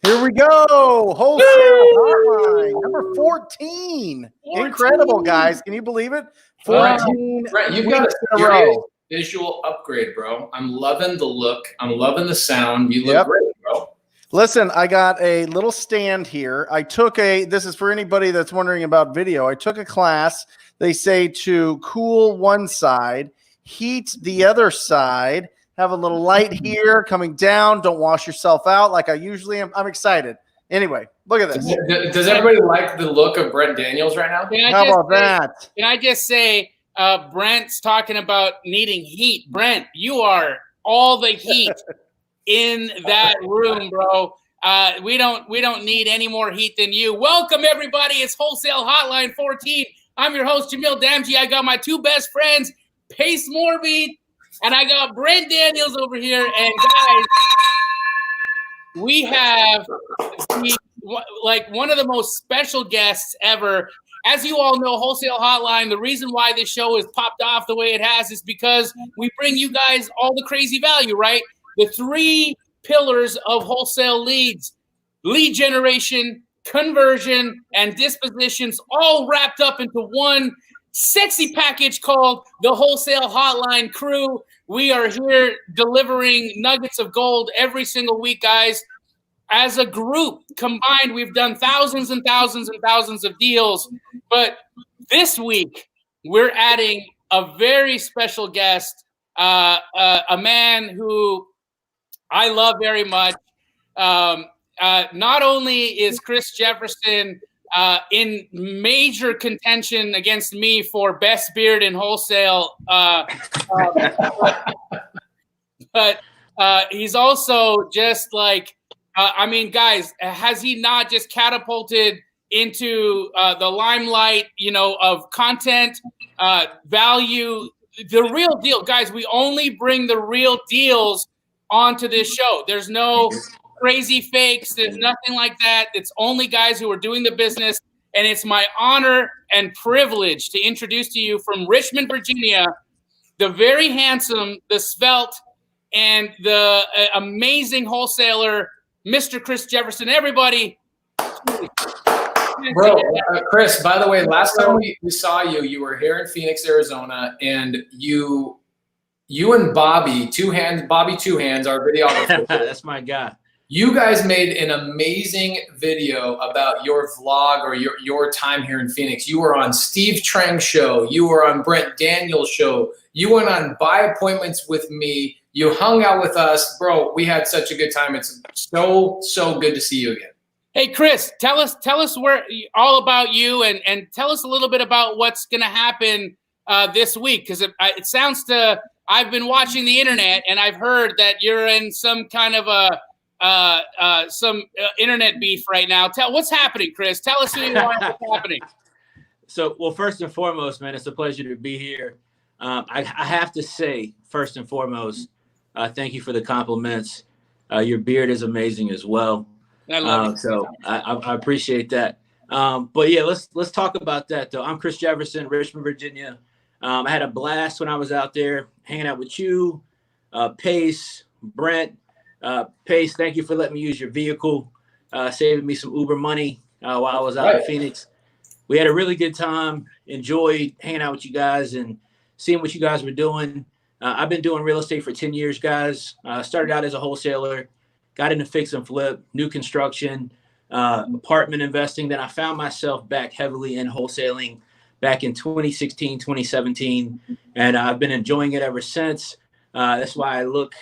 Here we go. Wholesale hotline number 14. Incredible, guys. Can you believe it? 14. Brent, you've got a serious visual upgrade, bro. I'm loving the look. I'm loving the sound. You look great, bro. Listen, I got a little stand here. I took this is for anybody that's wondering about video. I took a class. They say to cool one side, heat the other side, have a little light here coming down. Don't wash yourself out like I usually am. I'm excited. Anyway, look at this. Does everybody like the look of Brent Daniels right now? How about that? Can I just say, Brent's talking about needing heat. Brent, you are all the heat in that room, bro. We don't need any more heat than you. Welcome, everybody. It's Wholesale Hotline 14. I'm your host, Jamil Damji. I got my two best friends, Pace Morby, and I got Brent Daniels over here. And guys, we have one of the most special guests ever. As you all know, Wholesale Hotline, the reason why this show has popped off the way it has is because we bring you guys all the crazy value, right? The three pillars of wholesale leads: lead generation, conversion, and dispositions, all wrapped up into one sexy package called the Wholesale Hotline Crew. We are here delivering nuggets of gold every single week, guys. As a group combined, we've done thousands and thousands and thousands of deals. But this week, we're adding a very special guest, a man who I love very much. Not only is Chris Jefferson in major contention against me for best beard in wholesale, but he's also just like, I mean, guys, has he not just catapulted into the limelight, of content, value, the real deal? Guys, we only bring the real deals onto this show. There's no crazy fakes. There's nothing like that. It's only guys who are doing the business. And it's my honor and privilege to introduce to you from Richmond, Virginia, the very handsome, the svelte, and the amazing wholesaler, Mr. Chris Jefferson. Everybody. Bro, Chris, by the way, last time we saw you, you were here in Phoenix, Arizona, and you and Bobby Two Hands, our videographer. That's my guy. You guys made an amazing video about your vlog or your time here in Phoenix. You were on Steve Trang's show. You were on Brent Daniels' show. You went on Buy Appointments with me. You hung out with us. Bro, we had such a good time. It's so good to see you again. Hey, Chris, tell us where all about you and tell us a little bit about what's going to happen this week, because it sounds to – I've been watching the internet and I've heard that you're in some kind of some internet beef right now. What's happening, Chris? Tell us who you are and what's happening. So, well, first and foremost, man, it's a pleasure to be here. I have to say, first and foremost, thank you for the compliments. Your beard is amazing as well. I love it. So I appreciate that. But yeah, let's talk about that though. I'm Chris Jefferson, Richmond, Virginia. I had a blast when I was out there hanging out with you, Pace, Brent. Pace, thank you for letting me use your vehicle, saving me some Uber money while I was out in Phoenix. We had a really good time, enjoyed hanging out with you guys and seeing what you guys were doing. I've been doing real estate for 10 years, guys. Started out as a wholesaler, got into fix and flip, new construction, apartment investing. Then I found myself back heavily in wholesaling back in 2016, 2017, and I've been enjoying it ever since. That's why I look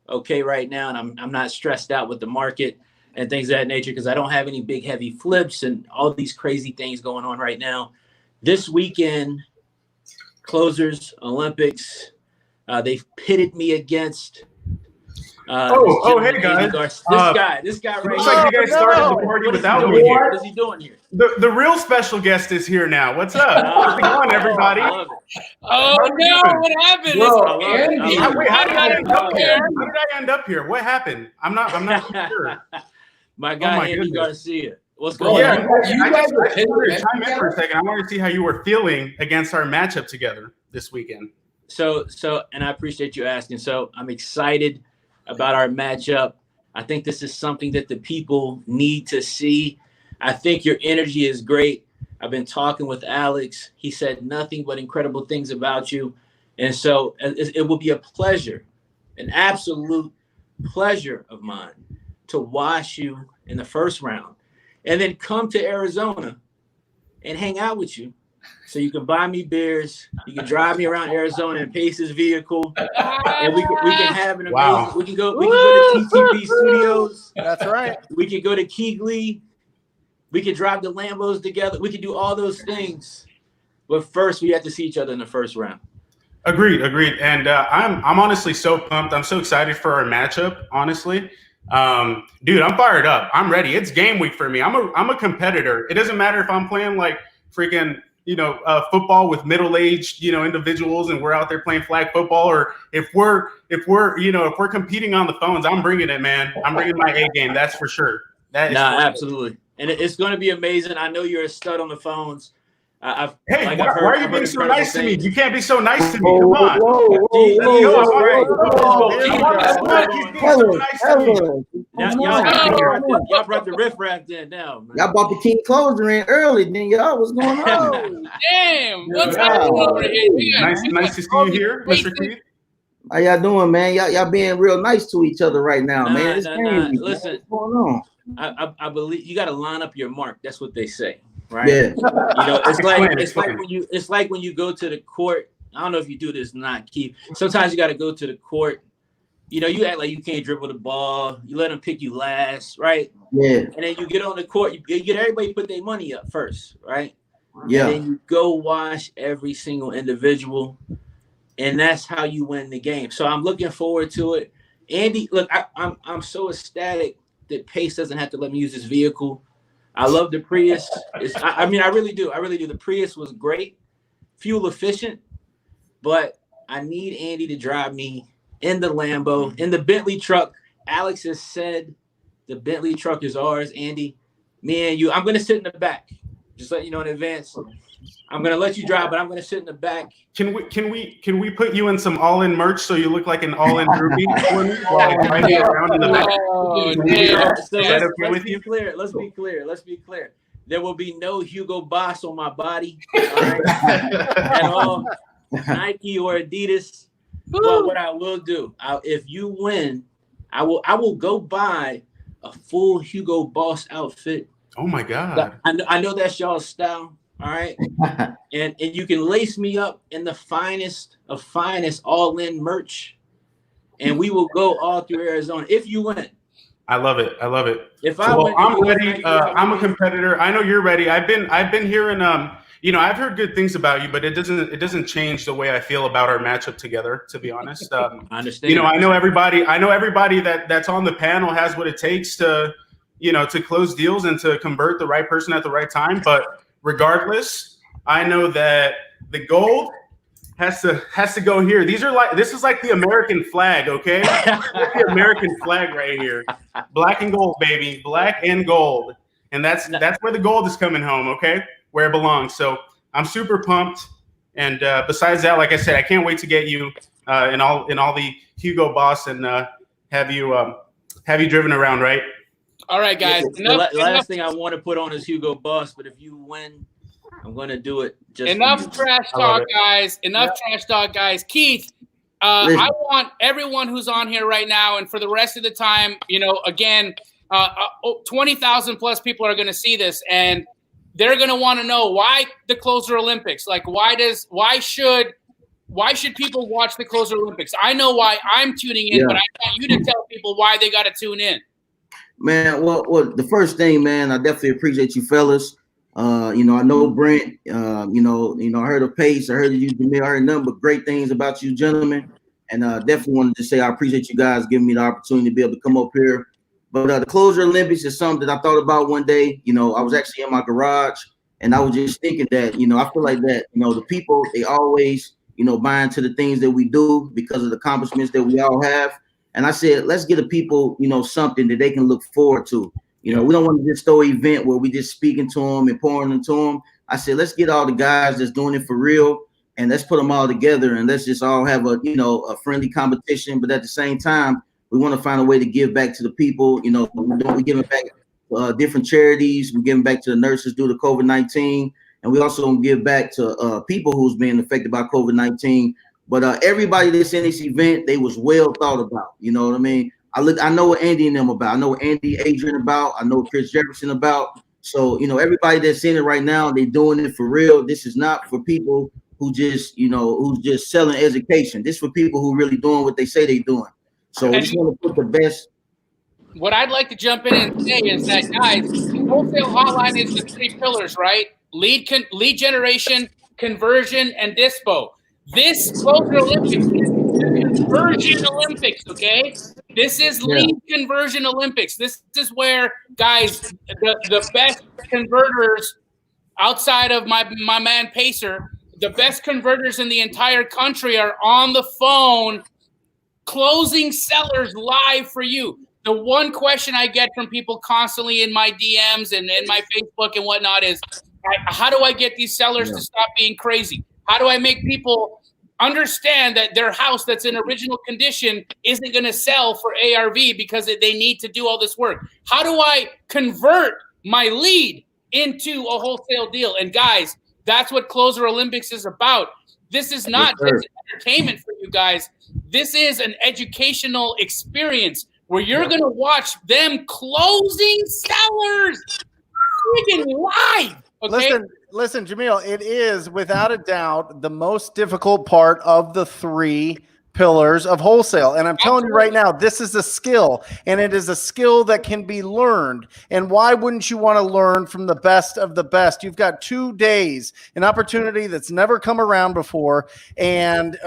okay right now, and I'm not stressed out with the market and things of that nature because I don't have any big heavy flips and all these crazy things going on right now. This weekend, closers, Olympics, they've pitted me against hey guys! This guy right looks here. like you guys started the party without me here. What is he doing here? The real special guest is here now. What's up? How's it going, everybody? Oh no! What happened? Bro, Wait, how did I end up here? How did I end up here? What happened? I'm not sure. My guy, Andy Garcia. What's Bro, going on? you guys were chime in for a second. I wanted to see how you were feeling against our matchup together this weekend. So, and I appreciate you asking. So I'm excited about our matchup. I think this is something that the people need to see. I think your energy is great. I've been talking with Alex. He said nothing but incredible things about you. And so it will be a pleasure, an absolute pleasure of mine to watch you in the first round and then come to Arizona and hang out with you. So you can buy me beers. You can drive me around Arizona in Pace's vehicle, and we can have an amazing. Wow. We can go to TTB Studios. That's right. We can go to Keeley. We can drive the Lambos together. We can do all those things, but first we have to see each other in the first round. Agreed. And I'm honestly so pumped. I'm so excited for our matchup. Honestly, dude, I'm fired up. I'm ready. It's game week for me. I'm a competitor. It doesn't matter if I'm playing like freaking football with middle-aged individuals and we're out there playing flag football, or if we're competing on the phones. I'm bringing it, man. I'm bringing my A game. That's for sure. Absolutely. And it's going to be amazing. I know you're a stud on the phones. Why are you being so nice to me? You can't be so nice to me. Come on. Y'all brought the riffraff in now, man. Y'all bought the king closer in early. Then y'all, what's going on? Damn, what's happening over here? Nice to see you here, Mr. Keith. How y'all doing, man? Y'all being real nice to each other right now, man. Listen, what's going on? I believe you got to line up your mark. That's what they say, right? Yeah. It's like when you go to the court. I don't know if you do this, not Keith. Sometimes you got to go to the court. You act like you can't dribble the ball. You let them pick you last, right? Yeah. And then you get on the court. You get everybody put their money up first, right? Yeah. And then you go watch every single individual, and that's how you win the game. So I'm looking forward to it. Andy, look, I'm so ecstatic that Pace doesn't have to let me use his vehicle. I love the Prius. I really do. The Prius was great, fuel efficient, but I need Andy to drive me in the Lambo, in the Bentley truck. Alex has said the Bentley truck is ours, Andy. Me and you. I'm going to sit in the back. Just let you know in advance. I'm going to let you drive, but I'm going to sit in the back. Can we put you in some all-in merch so you look like an all-in groupie? Let's be clear. There will be no Hugo Boss on my body, all right? At all. Nike or Adidas. But what I will do, if you win, I will go buy a full Hugo Boss outfit. Oh my God! I know that's y'all's style. All right. and you can lace me up in the finest of finest all-in merch, and we will go all through Arizona if you win. I love it. If I'm ready. I'm a competitor. I know you're ready. I've been hearing I've heard good things about you, but it doesn't change the way I feel about our matchup together, to be honest. I understand. I know everybody that's on the panel has what it takes to close deals and to convert the right person at the right time, but regardless, I know that the gold has to go here. This is like the American flag, okay? The American flag right here. Black and gold, baby. Black and gold. And that's where the gold is coming home, okay? Where it belongs. So I'm super pumped. And besides that, like I said, I can't wait to get you in all the Hugo Boss and have you driven around, right? All right, guys. The last thing I want to put on is Hugo Boss, but if you win, I'm going to do it. Enough trash talk, guys. Trash talk, guys. Keith, I want everyone who's on here right now and for the rest of the time, again, 20,000 plus people are going to see this, and they're going to want to know why the Closer Olympics. Like, why should people watch the Closer Olympics? I know why I'm tuning in, but I want you to tell people why they got to tune in. Man, well, the first thing, man, I definitely appreciate you fellas. I know Brent, I heard of Pace, I heard of you, Jameer, I heard nothing but great things about you gentlemen. And definitely wanted to say I appreciate you guys giving me the opportunity to be able to come up here. But the Closer Olympics is something that I thought about one day. I was actually in my garage and I was just thinking that, I feel like that, the people, they always, buy into the things that we do because of the accomplishments that we all have. And I said, let's get the people, something that they can look forward to. We don't want to just throw an event where we just speaking to them and pouring into them. I said, let's get all the guys that's doing it for real and let's put them all together and let's just all have a friendly competition. But at the same time, We want to find a way to give back to the people. You know, we're giving back different charities. We're giving back to the nurses due to COVID-19, and we also give back to people who's being affected by COVID-19. But everybody that's in this event, they was well thought about. You know what I mean? I know what Andy and them about. I know what Andy, Adrian about. I know what Chris Jefferson about. So, you know, everybody that's in it right now, they're doing it for real. This is not for people who just, you know, who's just selling education. This is for people who really doing what they say they're doing. So we just want to put the best. What I'd like to jump in and say is that, guys, Wholesale Hotline is the 3 pillars, right? Lead generation, conversion, and dispo. This Closer Olympics is the conversion Olympics, okay? This is lead conversion Olympics. This is where, guys, the best converters outside of my man Pacer, the best converters in the entire country are on the phone closing sellers live for you. The one question I get from people constantly in my DMs and in my Facebook and whatnot is, how do I get these sellers to stop being crazy? How do I make people understand that their house that's in original condition isn't going to sell for ARV because they need to do all this work? How do I convert my lead into a wholesale deal? And guys, that's what Closer Olympics is about. This is not just entertainment for you guys. This is an educational experience where you're going to watch them closing sellers freaking live. Okay? Listen, Jamil, it is without a doubt the most difficult part of the 3 pillars of wholesale. And I'm telling you right now, this is a skill, and it is a skill that can be learned. And why wouldn't you want to learn from the best of the best? You've got 2 days, an opportunity that's never come around before. And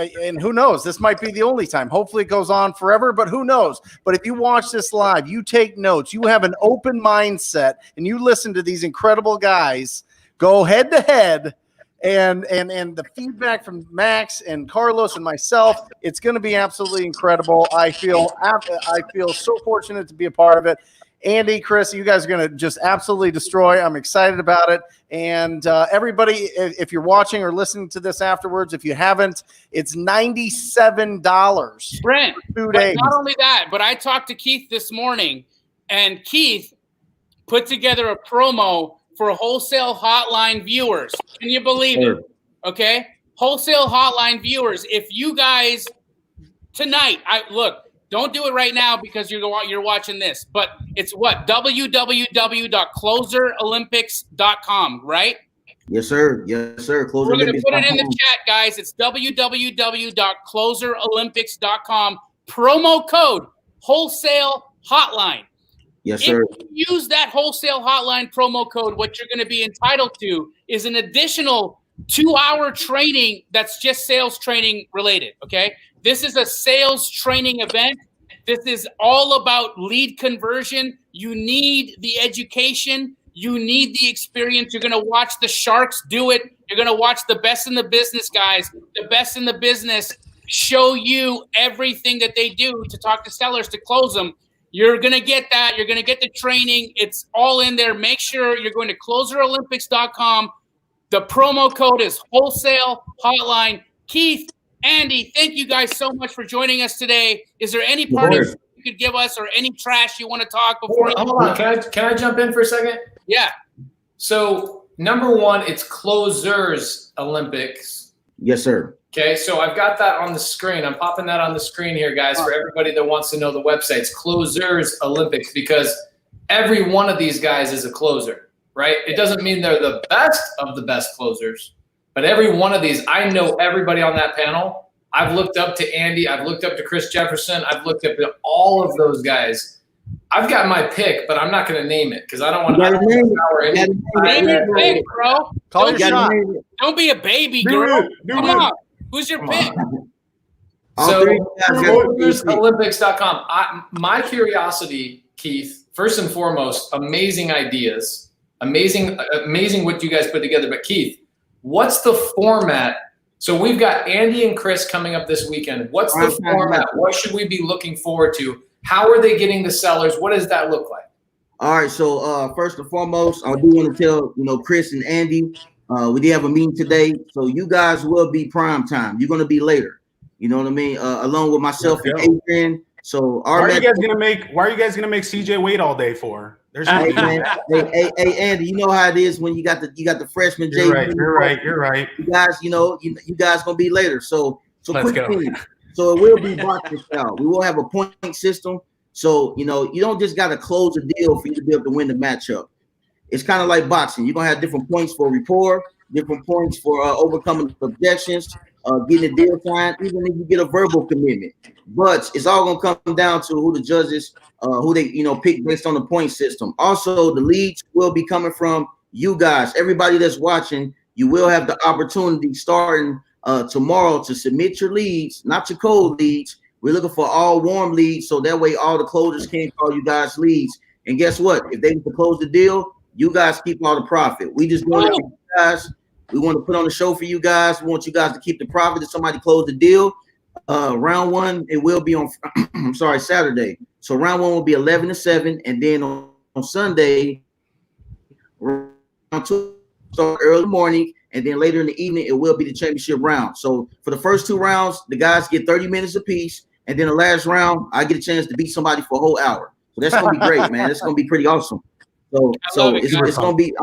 who knows, this might be the only time. Hopefully it goes on forever, but who knows? But if you watch this live, you take notes, you have an open mindset, and you listen to these incredible guys go head to head. And the feedback from Max and Carlos and myself, it's going to be absolutely incredible. I feel so fortunate to be a part of it. Andy, Chris, you guys are going to just absolutely destroy. I'm excited about it. And everybody, if you're watching or listening to this afterwards, if you haven't, it's $97. Brent, for 2 days. Not only that, but I talked to Keith this morning, and Keith put together a promo for Wholesale Hotline viewers. Can you believe it? Okay? Wholesale Hotline viewers, if you guys tonight, don't do it right now because you're watching this, but it's what? www.closerolympics.com, right? Yes, sir. Yes, sir. We're going to put it in the chat, guys. It's www.closerolympics.com. Promo code Wholesale Hotline. Yes, sir. If you use that Wholesale Hotline promo code, what you're going to be entitled to is an additional 2-hour training that's just sales training related, okay? This is a sales training event. This is all about lead conversion. You need the education. You need the experience. You're going to watch the sharks do it. You're going to watch the best in the business, guys. The best in the business show you everything that they do to talk to sellers to close them. You're going to get that. You're going to get the training. It's all in there. Make sure you're going to closerolympics.com. The promo code is Wholesale Hotline. Keith, Andy, thank you guys so much for joining us today. Is there any part of you could give us or any trash you want to talk before? Hold on. Can I jump in for a second? Yeah. So, number 1, it's Closers Olympics. Yes, sir. Okay, so I've got that on the screen. I'm popping that on the screen here, guys, for everybody that wants to know the website. It's Closers Olympics, because every one of these guys is a closer, right? It doesn't mean they're the best of the best closers, but every one of these, I know everybody on that panel. I've looked up to Andy. I've looked up to Chris Jefferson. I've looked up to all of those guys. I've got my pick, but I'm not going to name it because I don't want to name your pick, bro. Call your shot. Don't be a baby, girl. Come on. Who's your pick? So, Olympics.com. My curiosity, Keith, first and foremost, amazing ideas, amazing what you guys put together. But Keith, what's the format? So we've got Andy and Chris coming up this weekend. What's the format? What should we be looking forward to? How are they getting the sellers? What does that look like? All right. So first and foremost, I do want to tell Chris and Andy. We did have a meeting today, so you guys will be prime time. You're going to be later. You know what I mean? Along with myself and Adrian. So why are you guys gonna make CJ wait all day for? There's hey, man, hey, Andy, you know how it is when you got the freshman. You're right. You guys, you guys gonna be later. So Let's quick go. thing. So it will be boxing style. We will have a point system. So you don't just gotta close a deal for you to be able to win the matchup. It's kind of like boxing. You're gonna have different points for rapport, different points for overcoming objections, getting a deal signed, even if you get a verbal commitment. But it's all gonna come down to who the judges, who they pick based on the point system. Also, the leads will be coming from you guys. Everybody that's watching, you will have the opportunity starting tomorrow to submit your leads, not your cold leads. We're looking for all warm leads, so that way all the closers can't call you guys leads. And guess what? If they close the deal, you guys keep all the profit. We just doing it for you guys. We want to put on the show for you guys. We want you guys to keep the profit if somebody closed the deal. Round one, it will be on Saturday. So round one will be 11 to 7, and then on Sunday, round two start early morning, and then later in the evening, it will be the championship round. So for the first 2 rounds, the guys get 30 minutes apiece, and then the last round, I get a chance to beat somebody for a whole hour. So that's gonna be great, man. It's gonna be pretty awesome. So it's gonna be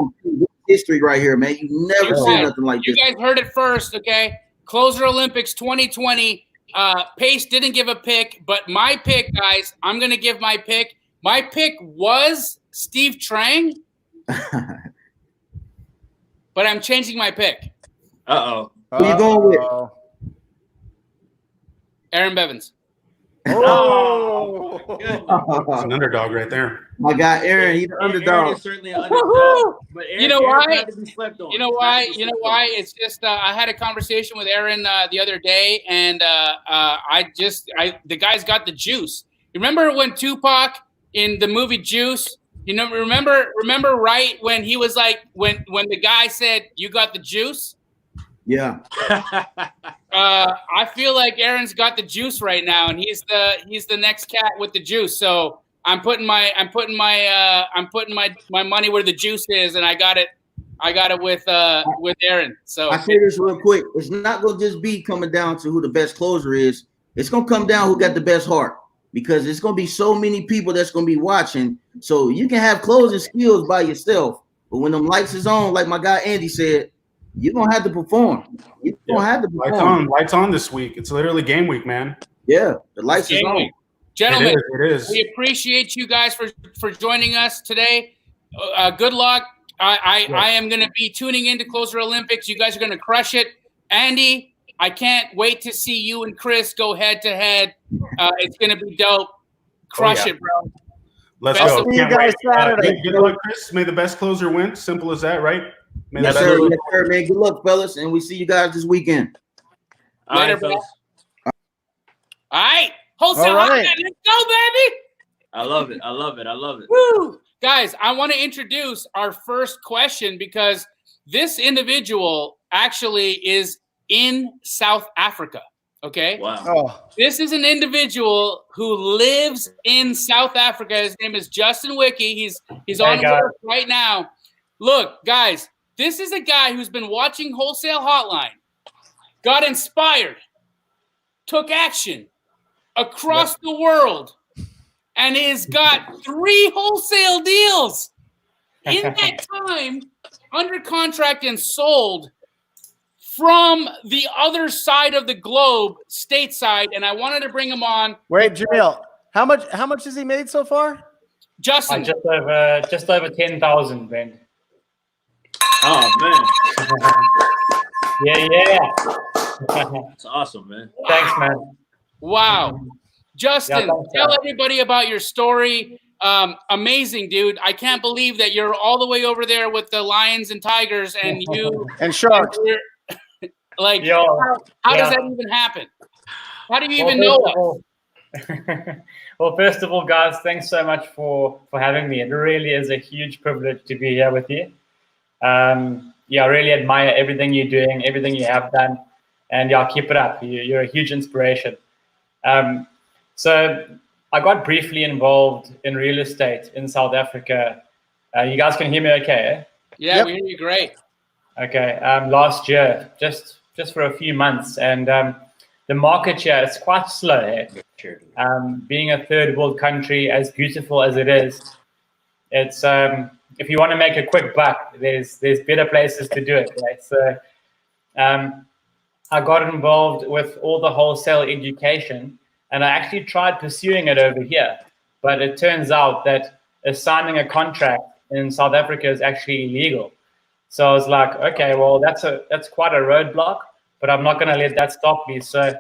history right here, man. You never seen nothing like this. You guys heard it first, okay? Closer Olympics 2020. Pace didn't give a pick, but my pick, guys, I'm gonna give my pick. My pick was Steve Trang, but I'm changing my pick. Who you going with? Aaron Bevins. Oh, it's an underdog right there. My guy Aaron, he's the underdog. Aaron is certainly an underdog. But Aaron, You know why? You know why? It's just I had a conversation with Aaron the other day, and the guy's got the juice. You remember when Tupac in the movie Juice? Remember right when he was like when the guy said, "You got the juice." Yeah. I feel like Aaron's got the juice right now, and he's the next cat with the juice. So I'm putting my money where the juice is, and I got it with Aaron. So I say this real quick. It's not gonna just be coming down to who the best closer is. It's gonna come down who got the best heart, because it's gonna be so many people that's gonna be watching. So you can have closing skills by yourself, but when them lights is on, like my guy Andy said, you're gonna have to perform. You're gonna have to perform. Lights on this week. It's literally game week, man. Yeah, the lights is on. Gentlemen, it is. We appreciate you guys for joining us today. Good luck. I am going to be tuning into Closer Olympics. You guys are going to crush it. Andy, I can't wait to see you and Chris go head to head. It's going to be dope. Crush it, bro. Let's go. See you guys Saturday. Good luck, Chris. May the best closer win. Simple as that, right? Yes, sir. Yes, sir, man. Good luck, fellas, and we see you guys this weekend. Later, bro. All right. Wholesale Hotline. Let's go, baby. I love it. Woo. Guys, I want to introduce our first question, because this individual actually is in South Africa. Okay. Wow. Oh. This is an individual who lives in South Africa. His name is Justin Wiki. He's on work right now. Look, guys, this is a guy who's been watching Wholesale Hotline, got inspired, took action across the world, and has got 3 wholesale deals in that time under contract and sold from the other side of the globe, stateside. And I wanted to bring him on. Wait, Jamil, how much has he made so far? Justin, just over 10,000, Ben. Oh man. Yeah. That's awesome, man. Wow. Thanks, man. Wow. Justin, tell everybody about your story. Amazing, dude. I can't believe that you're all the way over there with the lions and tigers and you and sharks. Like, how does that even happen? How do you even know us? Well, first of all, guys, thanks so much for having me. It really is a huge privilege to be here with you. I really admire everything you're doing, everything you have done, and keep it up. You're a huge inspiration. So I got briefly involved in real estate in South Africa. You guys can hear me okay? Eh? Yeah, we hear you great. Okay. Last year, just for a few months, and the market share is quite slow here. Being a third world country, as beautiful as it is, it's if you want to make a quick buck, there's better places to do it, right? So I got involved with all the wholesale education, and I actually tried pursuing it over here, but it turns out that signing a contract in South Africa is actually illegal. So I was like, okay, well, that's quite a roadblock, but I'm not going to let that stop me. So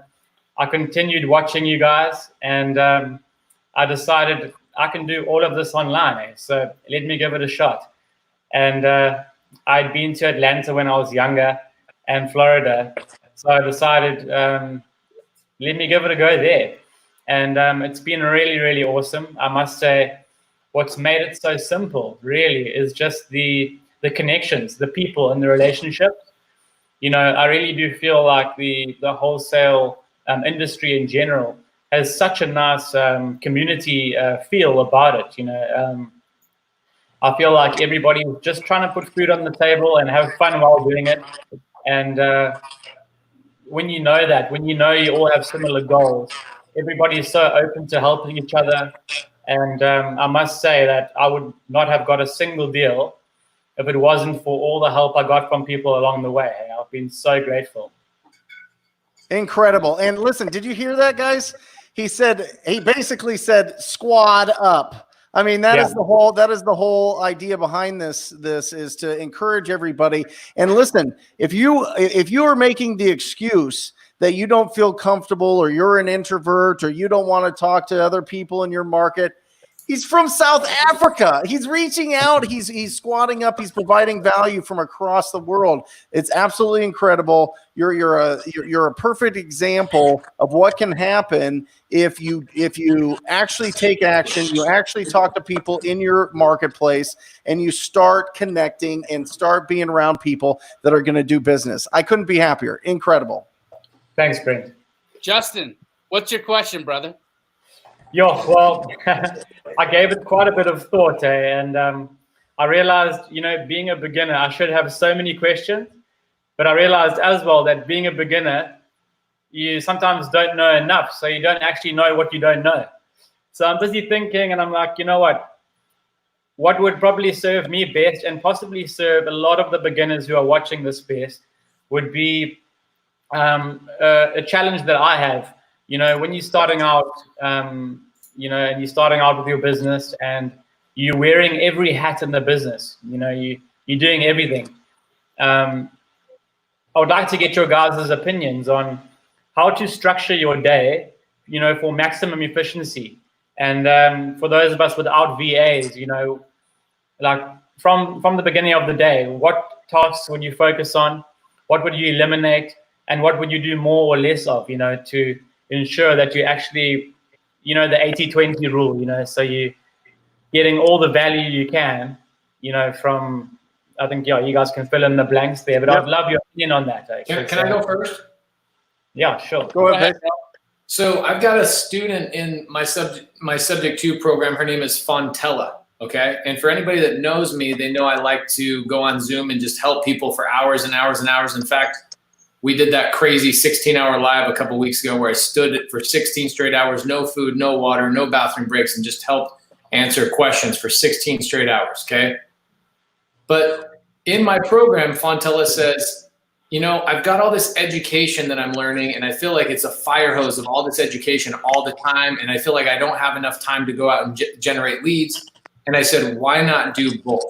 I continued watching you guys, and I decided I can do all of this online. So let me give it a shot. And I'd been to Atlanta when I was younger and Florida. So I decided, let me give it a go there. And it's been really, really awesome. I must say, what's made it so simple, really, is just the connections, the people, and the relationships. You know, I really do feel like the wholesale industry in general has such a nice community feel about it. You know, I feel like everybody's just trying to put food on the table and have fun while doing it. And when you know that, when you know you all have similar goals, everybody is so open to helping each other. And I must say that I would not have got a single deal if it wasn't for all the help I got from people along the way. I've been so grateful. Incredible. And listen, did you hear that, guys? He basically said squad up. I mean, that is the whole idea behind this is to encourage everybody. And listen, if you are making the excuse that you don't feel comfortable, or you're an introvert, or you don't want to talk to other people in your market, he's from South Africa. He's reaching out. He's squatting up. He's providing value from across the world. It's absolutely incredible. You're a perfect example of what can happen if you actually take action. You actually talk to people in your marketplace, and you start connecting and start being around people that are going to do business. I couldn't be happier. Incredible. Thanks, Brent. Justin, what's your question, brother? Yeah, well, I gave it quite a bit of thought, and I realized, you know, being a beginner, I should have so many questions, but I realized as well that being a beginner, you sometimes don't know enough, so you don't actually know what you don't know. So I'm busy thinking, and I'm like, you know what would probably serve me best, and possibly serve a lot of the beginners who are watching this best, would be a challenge that I have. You know, when you're starting out, you know, and you're starting out with your business, and you're wearing every hat in the business, you know, you're doing everything. I would like to get your guys' opinions on how to structure your day, you know, for maximum efficiency. And for those of us without VAs, you know, like from the beginning of the day, what tasks would you focus on? What would you eliminate? And what would you do more or less of, you know, to ensure that you actually, you know, the 80-20 rule, you know, so you're getting all the value you can, you know, from, I think, yeah, you guys can fill in the blanks there, but I'd love your opinion on that. Can I go first? Yeah, sure. Go ahead. So I've got a student in my subject 2 program. Her name is Fontella. Okay. And for anybody that knows me, they know I like to go on Zoom and just help people for hours and hours and hours. In fact, we did that crazy 16-hour live a couple weeks ago where I stood for 16 straight hours, no food, no water, no bathroom breaks, and just helped answer questions for 16 straight hours, okay? But in my program, Fontella says, you know, I've got all this education that I'm learning, and I feel like it's a fire hose of all this education all the time, and I feel like I don't have enough time to go out and generate leads. And I said, why not do both?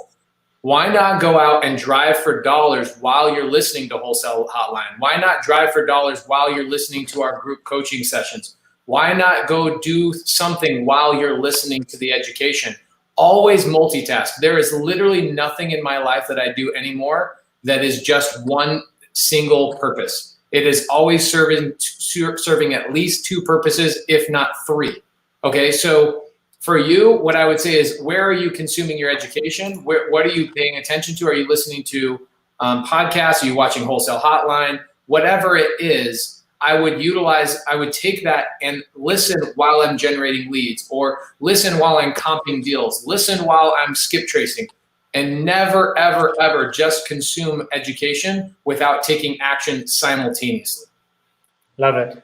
Why not go out and drive for dollars while you're listening to Wholesale Hotline? Why not drive for dollars while you're listening to our group coaching sessions? Why not go do something while you're listening to the education? Always multitask. There is literally nothing in my life that I do anymore that is just one single purpose. It is always serving at least 2 purposes, if not 3. Okay, so for you, what I would say is, where are you consuming your education? What are you paying attention to? Are you listening to podcasts? Are you watching Wholesale Hotline? Whatever it is, I would take that and listen while I'm generating leads, or listen while I'm comping deals, listen while I'm skip tracing, and never, ever, ever just consume education without taking action simultaneously. Love it.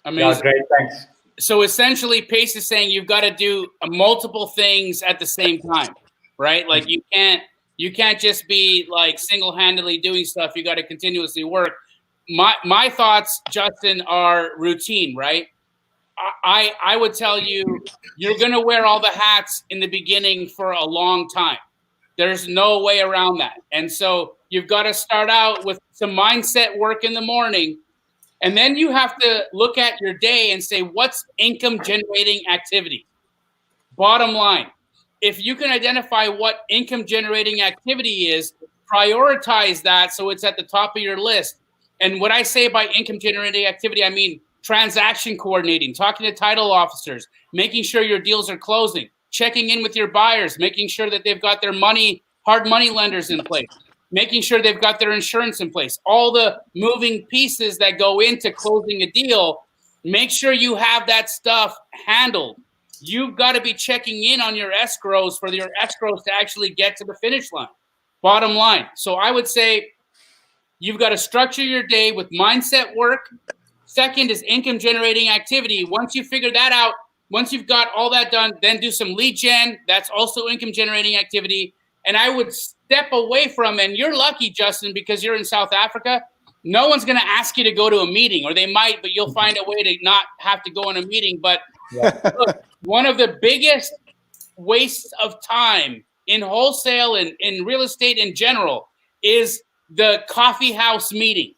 Amazing. Yeah, great. Thanks. So essentially, Pace is saying you've got to do multiple things at the same time, right? Like you can't just be like single-handedly doing stuff. You got to continuously work. My thoughts, Justin, are routine, right? I would tell you, you're going to wear all the hats in the beginning for a long time. There's no way around that. And so you've got to start out with some mindset work in the morning. And then you have to look at your day and say, what's income generating activity? Bottom line, if you can identify what income generating activity is, prioritize that so it's at the top of your list. And what I say by income generating activity, I mean transaction coordinating, talking to title officers, making sure your deals are closing, checking in with your buyers, making sure that they've got their hard money lenders in place, making sure they've got their insurance in place, all the moving pieces that go into closing a deal. Make sure you have that stuff handled. You've got to be checking in on your escrows for your escrows to actually get to the finish line. Bottom line. So I would say you've got to structure your day with mindset work. Second is income generating activity. Once you figure that out, once you've got all that done, then do some lead gen. That's also income generating activity. And I would step away from, and you're lucky, Justin, because you're in South Africa. No one's going to ask you to go to a meeting, or they might, but you'll find a way to not have to go in a meeting. But look, one of the biggest wastes of time in wholesale and in real estate in general is the coffee house meeting.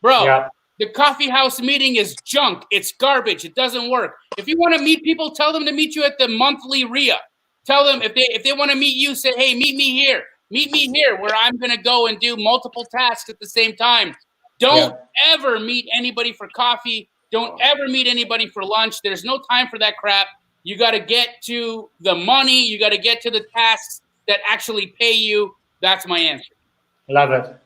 Bro, Yeah. the coffee house meeting is junk. It's garbage. It doesn't work. If you want to meet people, tell them to meet you at the monthly RIA. Tell them if they want to meet you, say, hey, meet me here. Meet me here where I'm going to go and do multiple tasks at the same time. Don't ever meet anybody for coffee. Don't ever meet anybody for lunch. There's no time for that crap. You got to get to the money. You got to get to the tasks that actually pay you. That's my answer. Love it.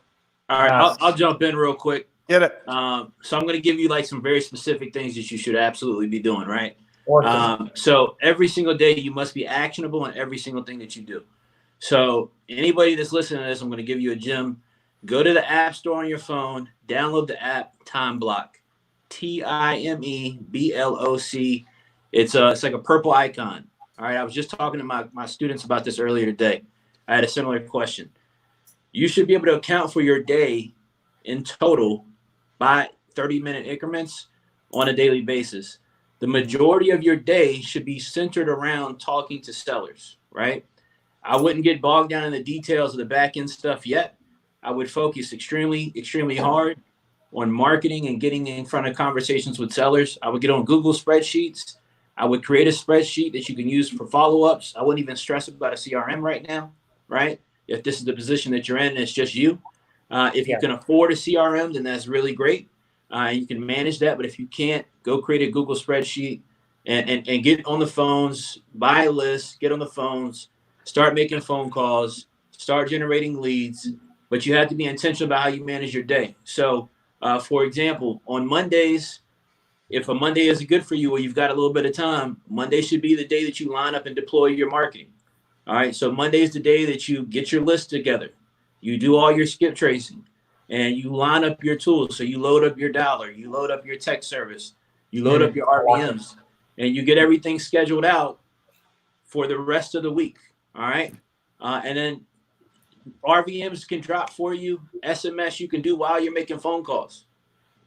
All right, I'll jump in real quick. Get it. So I'm going to give you like some very specific things that you should absolutely be doing, right? Awesome. So every single day you must be actionable in every single thing that you do. So anybody that's listening to this, I'm going to give you a gem. Go to the App Store on your phone, download the app Time Block, TIMEBLOC. It's like a purple icon. All right, I was just talking to my students about this earlier today. I had a similar question. You should be able to account for your day in total by 30-minute increments on a daily basis. The majority of your day should be centered around talking to sellers, right? I wouldn't get bogged down in the details of the back end stuff yet. I would focus extremely, extremely hard on marketing and getting in front of conversations with sellers. I would get on Google spreadsheets. I would create a spreadsheet that you can use for follow-ups. I wouldn't even stress about a CRM right now, right? If this is the position that you're in and it's just you. If you can afford a CRM, then that's really great. You can manage that. But if you can't, go create a Google spreadsheet and get on the phones, buy a list, get on the phones, start making phone calls, start generating leads. But you have to be intentional about how you manage your day. So, for example, on Mondays, if a Monday is good for you or you've got a little bit of time, Monday should be the day that you line up and deploy your marketing. All right. So Monday is the day that you get your list together. You do all your skip tracing and you line up your tools. So you load up your dollar, you load up your tech service, you load up your RVMs, and you get everything scheduled out for the rest of the week. All right. And then RVMs can drop for you. SMS you can do while you're making phone calls.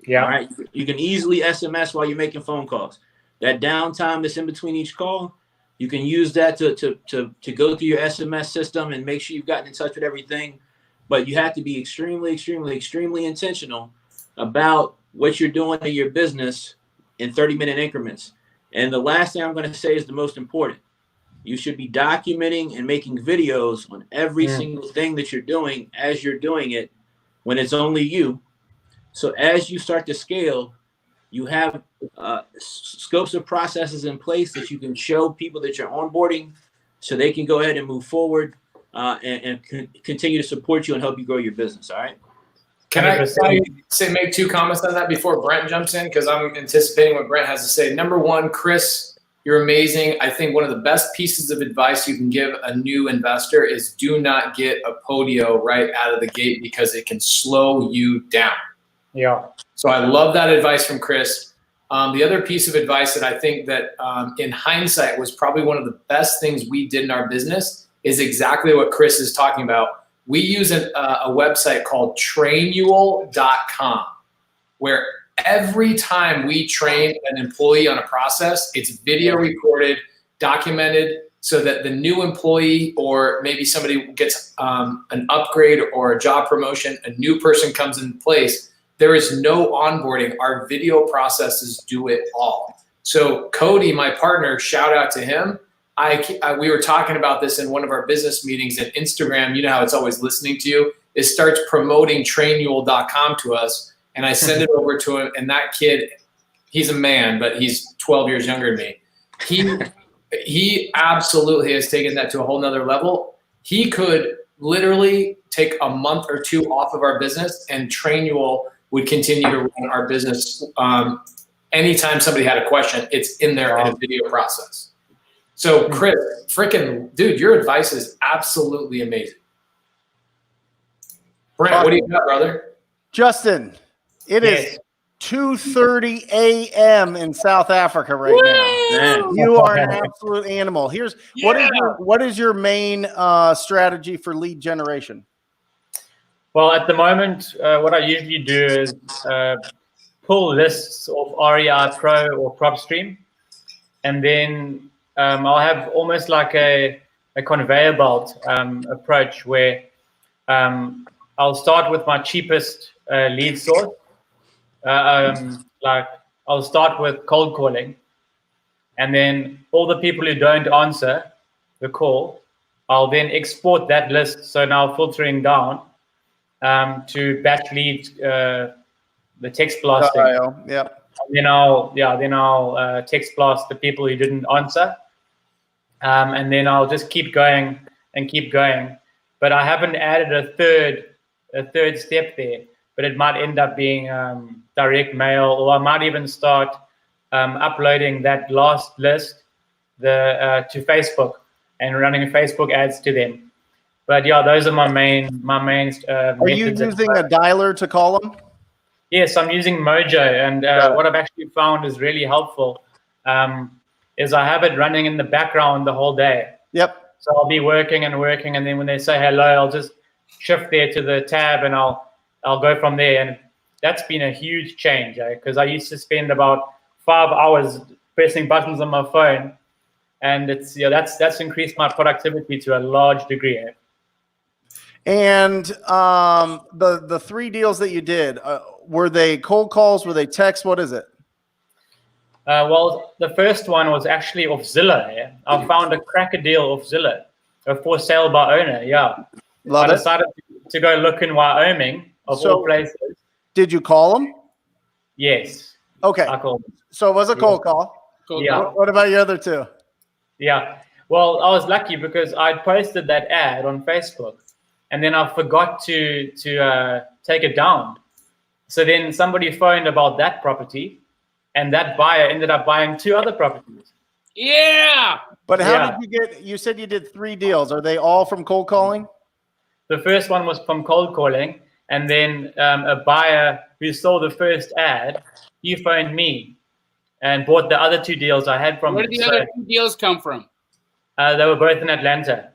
Yeah. All right. You can easily SMS while you're making phone calls. That downtime that's in between each call, you can use that to go through your SMS system and make sure you've gotten in touch with everything. But you have to be extremely, extremely, extremely intentional about what you're doing in your business in 30-minute increments. And the last thing I'm going to say is the most important. You should be documenting and making videos on every single thing that you're doing as you're doing it when it's only you. So as you start to scale, you have scopes of processes in place that you can show people that you're onboarding so they can go ahead and move forward and continue to support you and help you grow your business. All right. Can I make two comments on that before Brent jumps in? Because I'm anticipating what Brent has to say. Number one, Chris, you're amazing. I think one of the best pieces of advice you can give a new investor is do not get a podio right out of the gate because it can slow you down. Yeah. So I love that advice from Chris. The other piece of advice that I think that in hindsight was probably one of the best things we did in our business is exactly what Chris is talking about. We use a website called trainual.com, where every time we train an employee on a process, it's video recorded, documented, so that the new employee or maybe somebody gets an upgrade or a job promotion, a new person comes in place, there is no onboarding. Our video processes do it all. So Cody, my partner, shout out to him. We were talking about this in one of our business meetings, and Instagram, you know how it's always listening to you. It starts promoting trainual.com to us, and I send it over to him, and that kid, he's a man, but he's 12 years younger than me. He absolutely has taken that to a whole nother level. He could literally take a month or two off of our business, and Trainual would continue to run our business. Anytime somebody had a question, it's in there in a video process. So Chris, freaking dude, your advice is absolutely amazing. Brent, what do you got, brother? Justin, it is 2:30 a.m. in South Africa right now. You are an absolute animal. Here's what is your main strategy for lead generation? Well, at the moment, what I usually do is pull lists of REI Pro or PropStream, and then I'll have almost like a conveyor belt approach where I'll start with my cheapest lead source. Like I'll start with cold calling, and then all the people who don't answer the call, I'll then export that list. So now filtering down to batch leads, the text blasting. Yep. And then I'll text blast the people who didn't answer, and then I'll just keep going and keep going. But I haven't added a third step there. But it might end up being direct mail, or I might even start uploading that last list to Facebook and running Facebook ads to them. But yeah, those are my main methods. Are you using a dialer to call them? Yes, I'm using Mojo, and what I've actually found is really helpful is I have it running in the background the whole day. Yep. So I'll be working, and then when they say hello, I'll just shift there to the tab, and I'll go from there. And that's been a huge change, because I used to spend about 5 hours pressing buttons on my phone, and it's that's increased my productivity to a large degree. And the 3 deals that you did, were they cold calls? Were they texts? What is it? Well, the first one was actually off Zillow. Yeah? I found a cracker deal off Zillow, a for sale by owner. Yeah, I decided to go look in Wyoming, of all places. Did you call them? Yes. Okay. I called them. So it was a cold call. Yeah. What about your other 2? Yeah. Well, I was lucky because I'd posted that ad on Facebook, and then I forgot to take it down. So then somebody phoned about that property, and that buyer ended up buying 2 other properties. Yeah. But how did you get? You said you did 3 deals. Are they all from cold calling? The first one was from cold calling, and then a buyer who saw the first ad, he phoned me and bought the other 2 deals I had from. Where did the other 2 deals come from? They were both in Atlanta.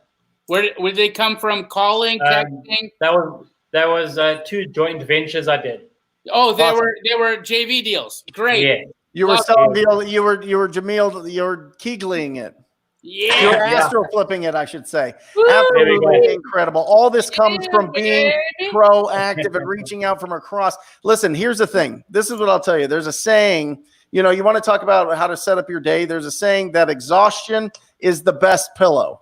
Where did they come from? Calling, texting? That was 2 joint ventures I did. Oh, they were JV deals. Great. Yeah. You were selling deal. You were Jamil. You were Keegling it. Yeah. You're astro flipping it, I should say. Absolutely incredible. All this comes from being proactive and reaching out from across. Listen, here's the thing. This is what I'll tell you. There's a saying, you want to talk about how to set up your day. There's a saying that exhaustion is the best pillow,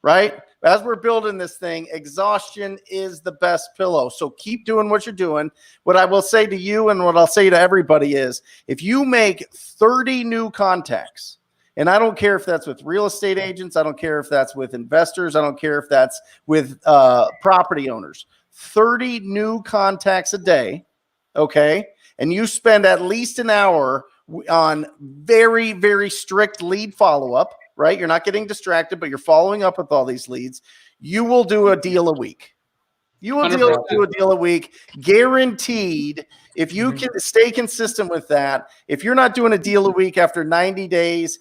right? As we're building this thing, exhaustion is the best pillow. So keep doing what you're doing. What I will say to you and what I'll say to everybody is, if you make 30 new contacts, and I don't care if that's with real estate agents. I don't care if that's with investors. I don't care if that's with property owners. 30 new contacts a day, okay? And you spend at least an hour on very, very strict lead follow-up, right? You're not getting distracted, but you're following up with all these leads. You will do a deal a week. You will do a deal a week, guaranteed, If you can stay consistent with that, if you're not doing a deal a week after 90 days,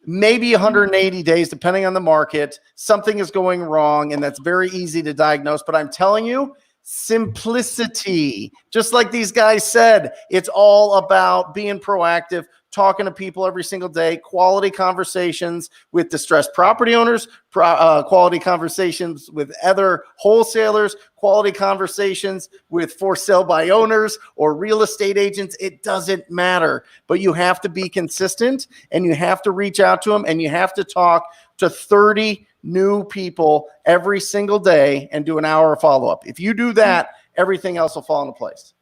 maybe 180 days, depending on the market, something is going wrong, and that's very easy to diagnose. But I'm telling you, simplicity, just like these guys said, it's all about being proactive, talking to people every single day, quality conversations with distressed property owners, quality conversations with other wholesalers, quality conversations with for sale by owners or real estate agents. It doesn't matter, but you have to be consistent, and you have to reach out to them, and you have to talk to 30 new people every single day and do an hour of follow-up. If you do that, everything else will fall into place.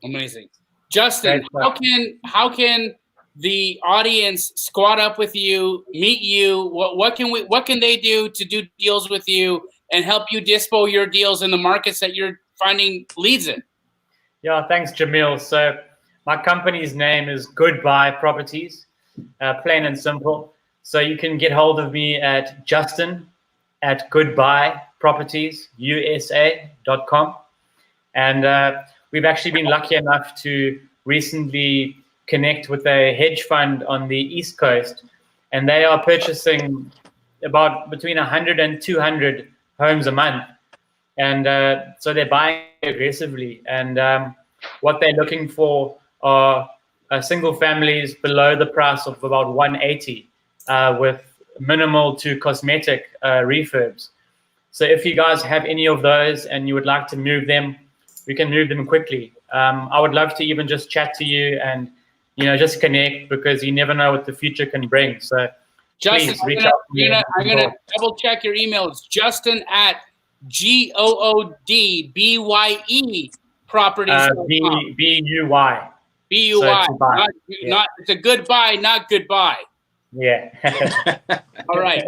Amazing. Justin, how can the audience squat up with you, meet you? What can they do to do deals with you and help you dispo your deals in the markets that you're finding leads in? Yeah, thanks, Jamil. So my company's name is Goodbye Properties, plain and simple. So you can get hold of me at justin@goodbyepropertiesusa.com. And we've actually been lucky enough to recently connect with a hedge fund on the East Coast, and they are purchasing about between 100 and 200 homes a month. And so they're buying aggressively. And what they're looking for are single families below the price of about 180 with minimal to cosmetic refurbs. So if you guys have any of those and you would like to move them, we can move them quickly. I would love to even just chat to you and just connect, because you never know what the future can bring. So Justin, please reach out to me. I'm gonna double check your email. It's Justin@GOODBYE properties. BUY. BUY. So Not it's a goodbye, not goodbye. Yeah. All right.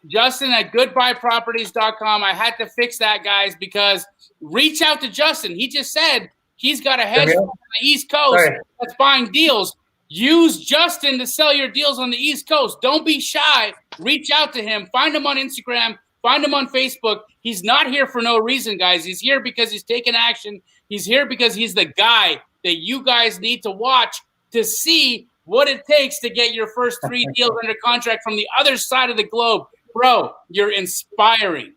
Justin at goodbyeproperties.com. I had to fix that, guys, because reach out to Justin. He just said he's got a hedge fund on the East Coast that's buying deals. Use Justin to sell your deals on the East Coast. Don't be shy. Reach out to him. Find him on Instagram. Find him on Facebook. He's not here for no reason, guys. He's here because he's taking action. He's here because he's the guy that you guys need to watch to see what it takes to get your first 3 deals under contract from the other side of the globe. Bro, you're inspiring.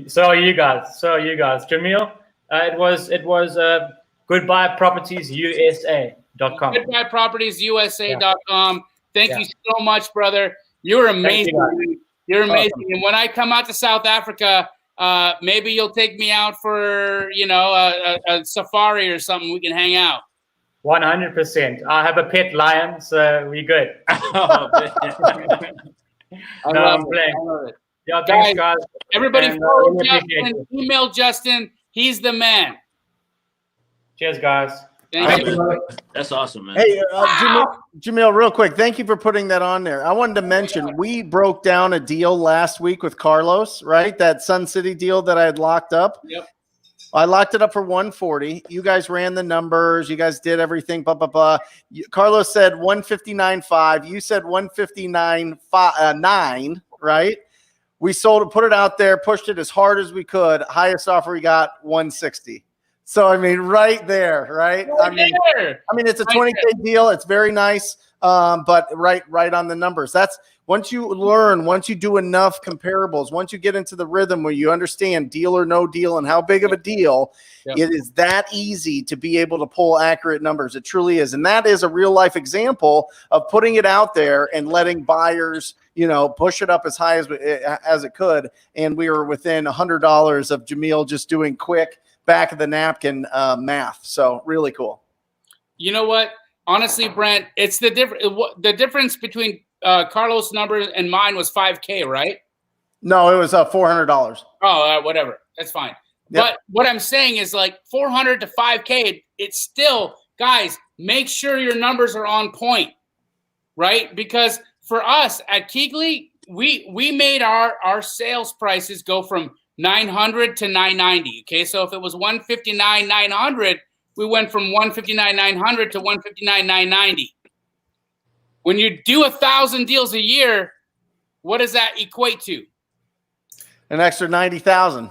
So are you guys. Jamil, it was goodbyepropertiesusa.com. Goodbyepropertiesusa.com. Thank you so much, brother. You're amazing. You're amazing. Awesome. And when I come out to South Africa, maybe you'll take me out for, a safari or something. We can hang out. 100%. I have a pet lion, so we're good. I love it. Yeah, thanks, guys. Everybody follow Justin. Email Justin. He's the man. Cheers, guys. Thank you. That's awesome, man. Hey, Jamil, real quick, thank you for putting that on there. I wanted to mention we broke down a deal last week with Carlos, right? That Sun City deal that I had locked up. Yep. I locked it up for 140. You guys ran the numbers. You guys did everything. Blah blah blah. Carlos said 159.5. You said 159.9. Right? We sold it, put it out there, pushed it as hard as we could. Highest offer we got 160. So I mean, right there, right? I mean, it's a 20K deal. It's very nice, but right on the numbers. That's once you learn, once you do enough comparables, once you get into the rhythm where you understand deal or no deal and how big of a deal, it is that easy to be able to pull accurate numbers. It truly is, and that is a real life example of putting it out there and letting buyers, push it up as high as it could. And we were within $100 of Jamil just doing quick back of the napkin math. So really cool. You know what? Honestly, Brent, it's the difference between Carlos' numbers and mine was $5K, right? No, it was $400. Oh, whatever. That's fine. Yep. But what I'm saying is like 400 to 5K. It's still, guys, make sure your numbers are on point, right? Because for us at Keeley, we made our sales prices go from 900 to 990. Okay, so if it was 159,900, we went from 159,900 to 159,990. When you do 1,000 deals a year, what does that equate to? An extra 90,000.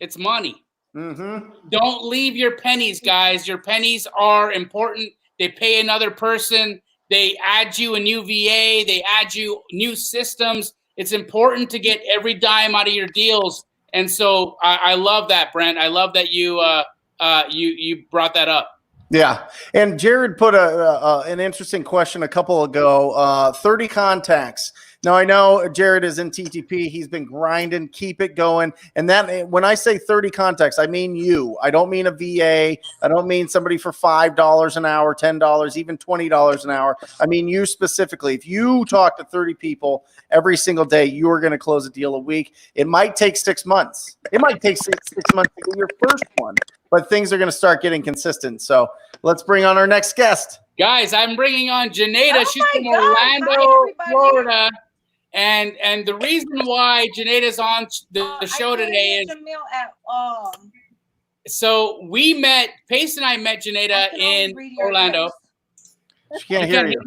It's money. Don't leave your pennies, guys. Your pennies are important. They pay another person. They add you a new VA. They add you new systems. It's important to get every dime out of your deals. And so I love that, Brent. I love that you brought that up. Yeah. And Jared put an interesting question a couple ago, 30 contacts. Now, I know Jared is in TTP. He's been grinding, keep it going. And that, when I say 30 contacts, I mean you. I don't mean a VA. I don't mean somebody for $5 an hour, $10, even $20 an hour. I mean you specifically. If you talk to 30 people every single day, you are going to close a deal a week. It might take 6 months. It might take six months to get your first one, but things are going to start getting consistent. So let's bring on our next guest. Guys, I'm bringing on Janeda. Oh She's from my God. Orlando, Hi, Florida. And the reason why Janeda's on the show today is Jamil at all. So we met, Pace and I met Janeda in Orlando. She can't hear you.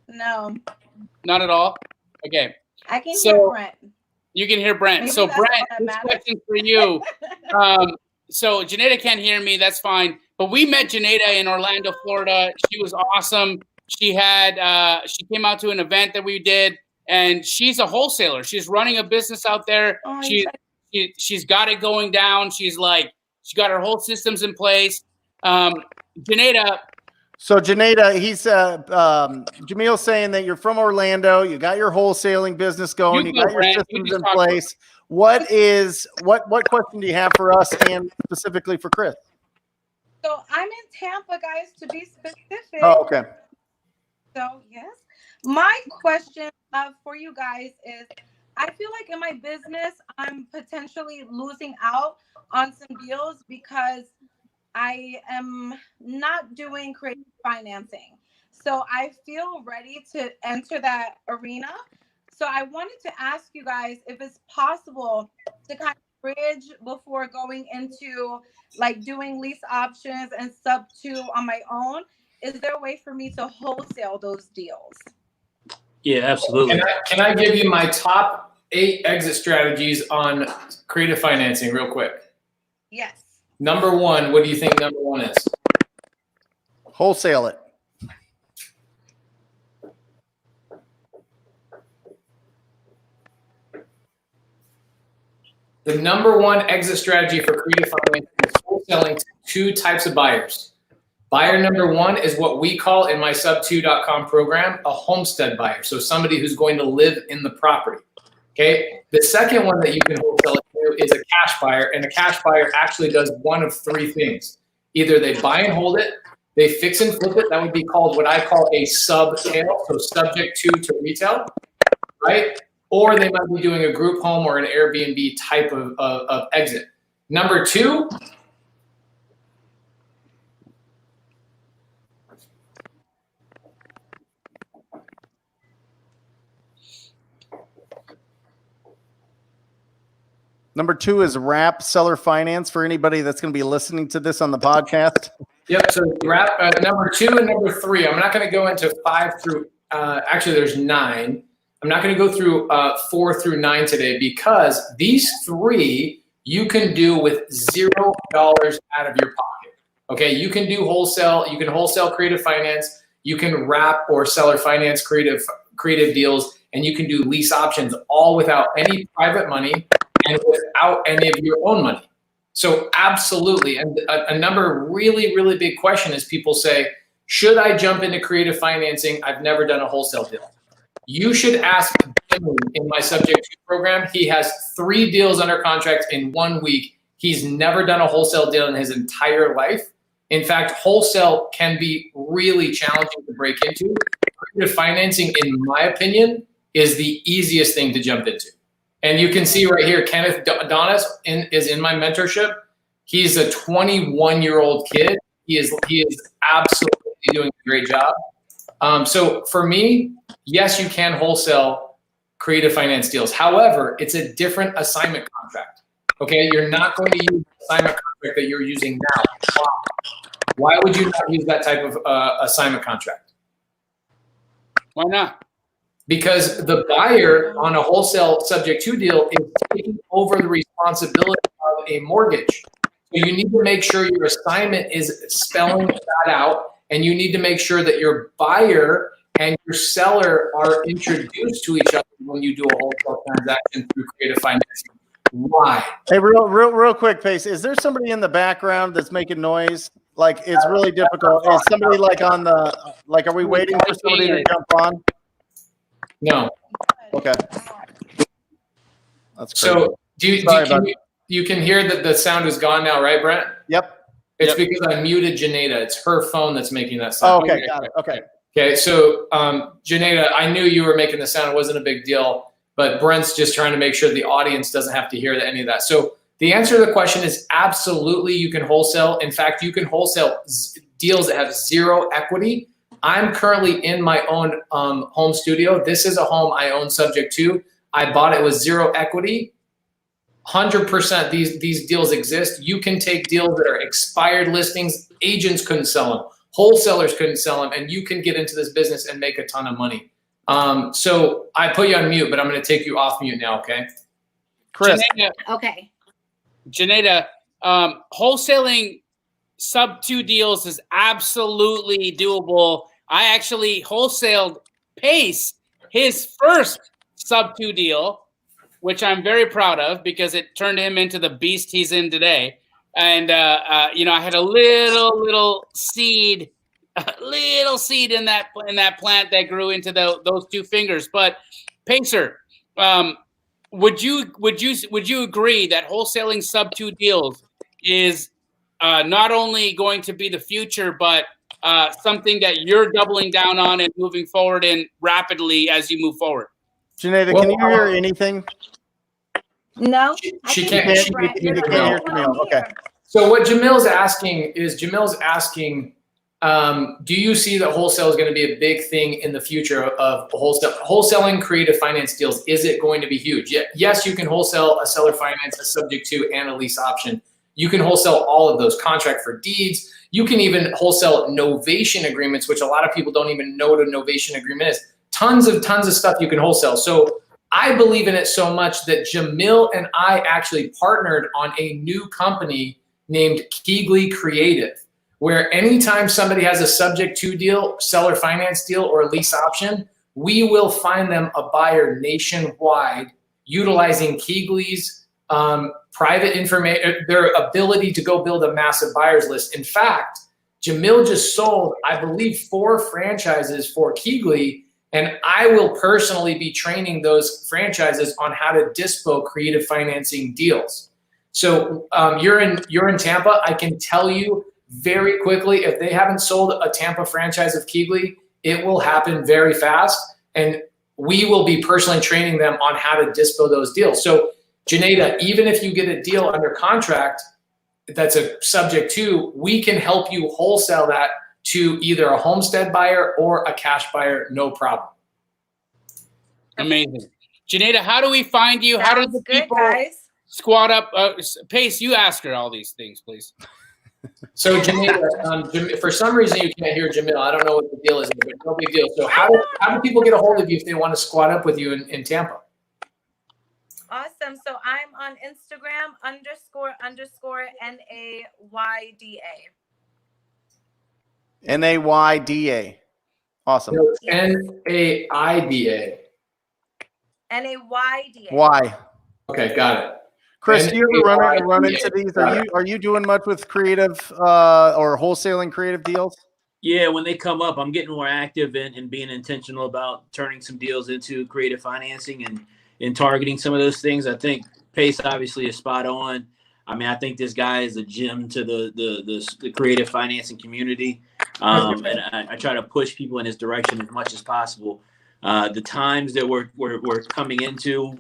No. Not at all? Okay. I can hear Brent. You can hear Brent. Maybe So that's Brent, all that this matters. question for you. So Janeda can't hear me. That's fine. But we met Janeda in Orlando, Florida. She was awesome. She had she came out to an event that we did, and she's a wholesaler. She's running a business out there. Oh, She's got it going down. She got her whole systems in place. Janeda. So Janeda, he's Jamil's saying that you're from Orlando. You got your wholesaling business going. You got your systems in place. What question do you have for us and specifically for Chris? So I'm in Tampa, guys, to be specific. Oh, okay. So yes, my question for you guys is, I feel like in my business, I'm potentially losing out on some deals because I am not doing creative financing. So I feel ready to enter that arena. So I wanted to ask you guys if it's possible to kind of bridge before going into like doing lease options and sub 2 on my own. Is there a way for me to wholesale those deals? Yeah, absolutely. Can I give you my top 8 exit strategies on creative financing real quick? Yes. Number 1, what do you think number 1 is? Wholesale it. The number 1 exit strategy for creative financing is wholesaling to 2 types of buyers. Buyer number 1 is what we call in my sub2.com program a homestead buyer. So somebody who's going to live in the property. Okay. The second one that you can wholesale it to is a cash buyer, and a cash buyer actually does one of 3 things. Either they buy and hold it, they fix and flip it. That would be called what I call a sub-sale, so subject to retail, right? Or they might be doing a group home or an Airbnb type of exit. Number 2, Number 2 is wrap seller finance for anybody that's going to be listening to this on the podcast. Yep. So wrap number 2 and number 3. I'm not going to go into 5 through. Actually, there's 9. I'm not going to go through 4 through 9 today because these 3 you can do with $0 out of your pocket. Okay. You can do wholesale. You can wholesale creative finance. You can wrap or seller finance creative deals, and you can do lease options all without any private money and without any of your own money. So absolutely. And a number really, really big question is people say, should I jump into creative financing? I've never done a wholesale deal. You should ask Jim in my Subject 2 program. He has 3 deals under contract in 1 week. He's never done a wholesale deal in his entire life. In fact, wholesale can be really challenging to break into. Creative financing, in my opinion, is the easiest thing to jump into. And you can see right here, Kenneth Donis is in my mentorship. He's a 21-year-old kid. He is absolutely doing a great job. So for me, yes, you can wholesale creative finance deals. However, it's a different assignment contract. Okay, you're not going to use the assignment contract that you're using now. Why would you not use that type of assignment contract? Why not? Because the buyer on a wholesale Subject 2 deal is taking over the responsibility of a mortgage. So you need to make sure your assignment is spelling that out, and you need to make sure that your buyer and your seller are introduced to each other when you do a wholesale transaction through creative financing. Why? Hey, real quick, Pace. Is there somebody in the background that's making noise? Like, it's really difficult. Is somebody like on the, like, are we waiting for somebody to jump on? No. Okay. That's crazy. So you can hear that the sound is gone now, right, Brent? Yep. It's because I muted Janeda. It's her phone that's making that sound. Oh, okay, got it. Okay. Okay, so Janeda, I knew you were making the sound. It wasn't a big deal, but Brent's just trying to make sure the audience doesn't have to hear any of that. So the answer to the question is absolutely you can wholesale. In fact, you can wholesale deals that have zero equity. I'm currently in my own home studio. This is a home I own subject to. I bought it with zero equity. 100% these deals exist. You can take deals that are expired listings. Agents couldn't sell them. Wholesalers couldn't sell them. And you can get into this business and make a ton of money. So I put you on mute, but I'm going to take you off mute now, okay? Chris. Janeda, Okay. Janeda, wholesaling sub 2 deals is absolutely doable. I actually wholesaled Pace his first sub 2 deal, which I'm very proud of because it turned him into the beast he's in today. And, you know, I had a little seed in that plant that grew into those 2 fingers. But Pacer, would you agree that wholesaling sub 2 deals is not only going to be the future, but something that you're doubling down on and moving forward in rapidly as you move forward? Janeda, can you hear anything? No, She I can't. hear Brent. You You're can't the hear only one Camille. here. Okay. So what Jamil's asking, do you see that wholesale is going to be a big thing in the future of wholesaling creative finance deals? Is it going to be huge? Yes, you can wholesale a seller finance, a subject to, and a lease option. You can wholesale all of those, contract for deeds. You can even wholesale novation agreements, which a lot of people don't even know what a novation agreement is. Tons of stuff you can wholesale. So I believe in it so much that Jamil and I actually partnered on a new company named Keeley Creative, where anytime somebody has a subject to deal, seller finance deal, or a lease option, we will find them a buyer nationwide utilizing Keeley's private information, their ability to go build a massive buyers list. In fact, Jamil just sold, I believe, 4 franchises for Keeley, and I will personally be training those franchises on how to dispo creative financing deals. So you're in Tampa. I can tell you very quickly, if they haven't sold a Tampa franchise of Keeley, it will happen very fast, and we will be personally training them on how to dispo those deals. So Janeda, even if you get a deal under contract that's a subject to, we can help you wholesale that to either a homestead buyer or a cash buyer, no problem. Amazing. Janeda, how do we find you? How do the people squat up? Pace, you ask her all these things, please. So Janeda, for some reason you can't hear Jamil. I don't know what the deal is, but no big deal. So how do people get a hold of you if they want to squat up with you in Tampa? Awesome. So I'm on Instagram __NAYDA. NAYDA. Awesome. So NAIDA. NAYDA. Why? Okay, got it. Chris, do you ever run into these? Are you doing much with creative or wholesaling creative deals? Yeah, when they come up, I'm getting more active and being intentional about turning some deals into creative financing and targeting some of those things. I think Pace obviously is spot on. I mean, I think this guy is a gem to the creative financing community. And I try to push people in his direction as much as possible. The times that we're coming into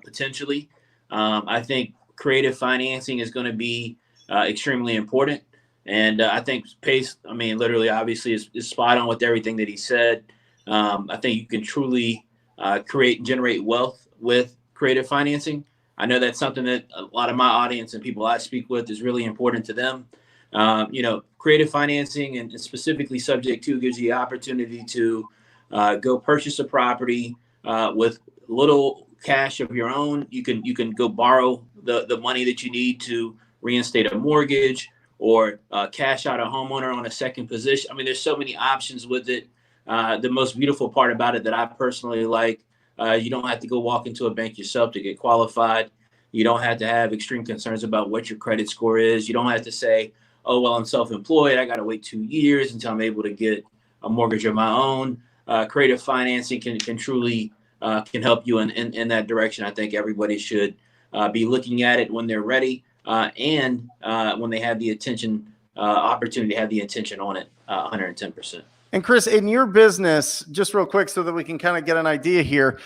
potentially, I think creative financing is going to be extremely important. And I think Pace, I mean, literally, obviously, is spot on with everything that he said. I think you can truly create and generate wealth with creative financing. I know that's something that a lot of my audience and people I speak with is really important to them. Creative financing and specifically subject to gives you the opportunity to go purchase a property with little cash of your own. You can go borrow the money that you need to reinstate a mortgage or cash out a homeowner on a second position. I mean, there's so many options with it. The most beautiful part about it that I personally like, you don't have to go walk into a bank yourself to get qualified. You don't have to have extreme concerns about what your credit score is. You don't have to say, oh, well, I'm self-employed. I got to wait 2 years until I'm able to get a mortgage of my own. Creative financing can truly can help you in that direction. I think everybody should be looking at it when they're ready and when they have the opportunity to have the intention on it, 110%. And Chris, in your business, just real quick so that we can kind of get an idea here,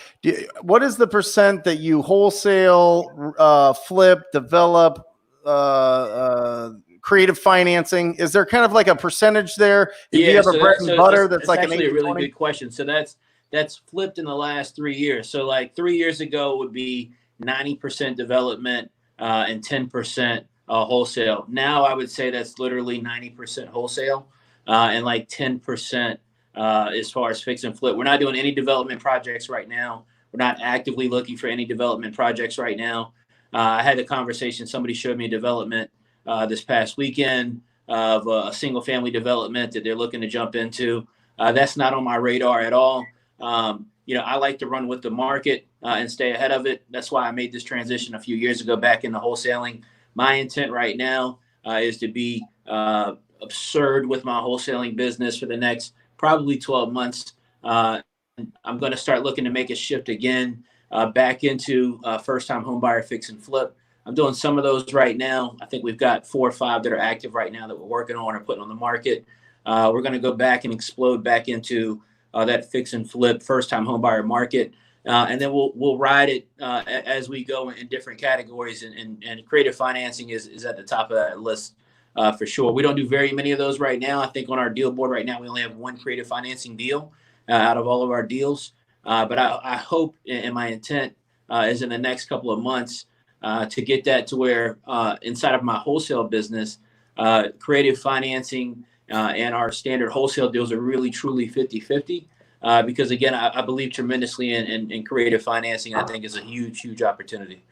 what is the percent that you wholesale, flip, develop, creative financing? Is there kind of like a percentage there? If you have a bread and butter that's like actually a really good question. So that's flipped in the last 3 years. So like 3 years ago would be 90% development and 10% wholesale. Now I would say that's literally 90% wholesale. And like 10% as far as fix and flip. We're not doing any development projects right now. We're not actively looking for any development projects right now. I had a conversation. Somebody showed me a development this past weekend of a single family development that they're looking to jump into. That's not on my radar at all. I like to run with the market and stay ahead of it. That's why I made this transition a few years ago back into wholesaling. My intent right now is to be absurd with my wholesaling business for the next probably 12 months. I'm going to start looking to make a shift again back into first-time home buyer fix and flip. I'm doing some of those right now. I think we've got 4 or 5 that are active right now that we're working on or putting on the market. We're going to go back and explode back into that fix and flip first-time home buyer market. And then we'll ride it as we go in different categories. And creative financing is at the top of that list. For sure. We don't do very many of those right now. I think on our deal board right now, we only have 1 creative financing deal out of all of our deals. But I hope, and my intent is in the next couple of months to get that to where inside of my wholesale business, creative financing and our standard wholesale deals are really, truly 50-50. Because again, I believe tremendously in creative financing. I think is a huge, huge opportunity.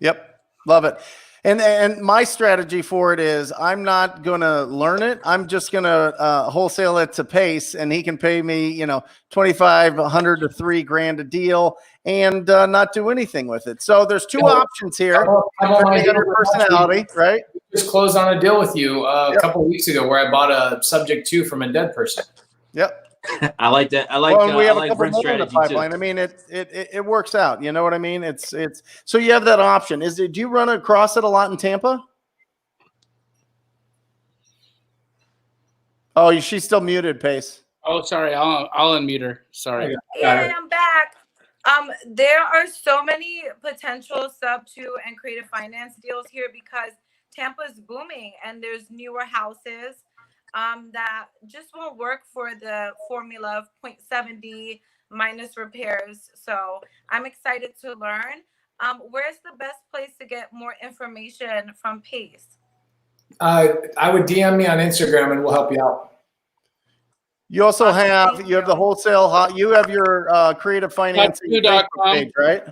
Yep. Love it. And my strategy for it is I'm not going to learn it. I'm just going to wholesale it to Pace, and he can pay me, $2,500 to $3,000 a deal and not do anything with it. So there's 2 options here. Personality, right? Just closed on a deal with you a couple of weeks ago where I bought a subject to from a dead person. Yep. I like that. I like. Well, we have a like couple more in the pipeline. Too. I mean, it works out. You know what I mean? It's so you have that option. Do you run across it a lot in Tampa? Oh, she's still muted, Pace. Oh, sorry. I'll unmute her. Sorry. Yeah, I'm back. There are so many potential sub 2 and creative finance deals here because Tampa's booming and there's newer houses. That just won't work for the formula of 0.70 minus repairs. So I'm excited to learn. Where's the best place to get more information from Pace? I would DM me on Instagram and we'll help you out. You also have the wholesale. You have your creative financing page, right?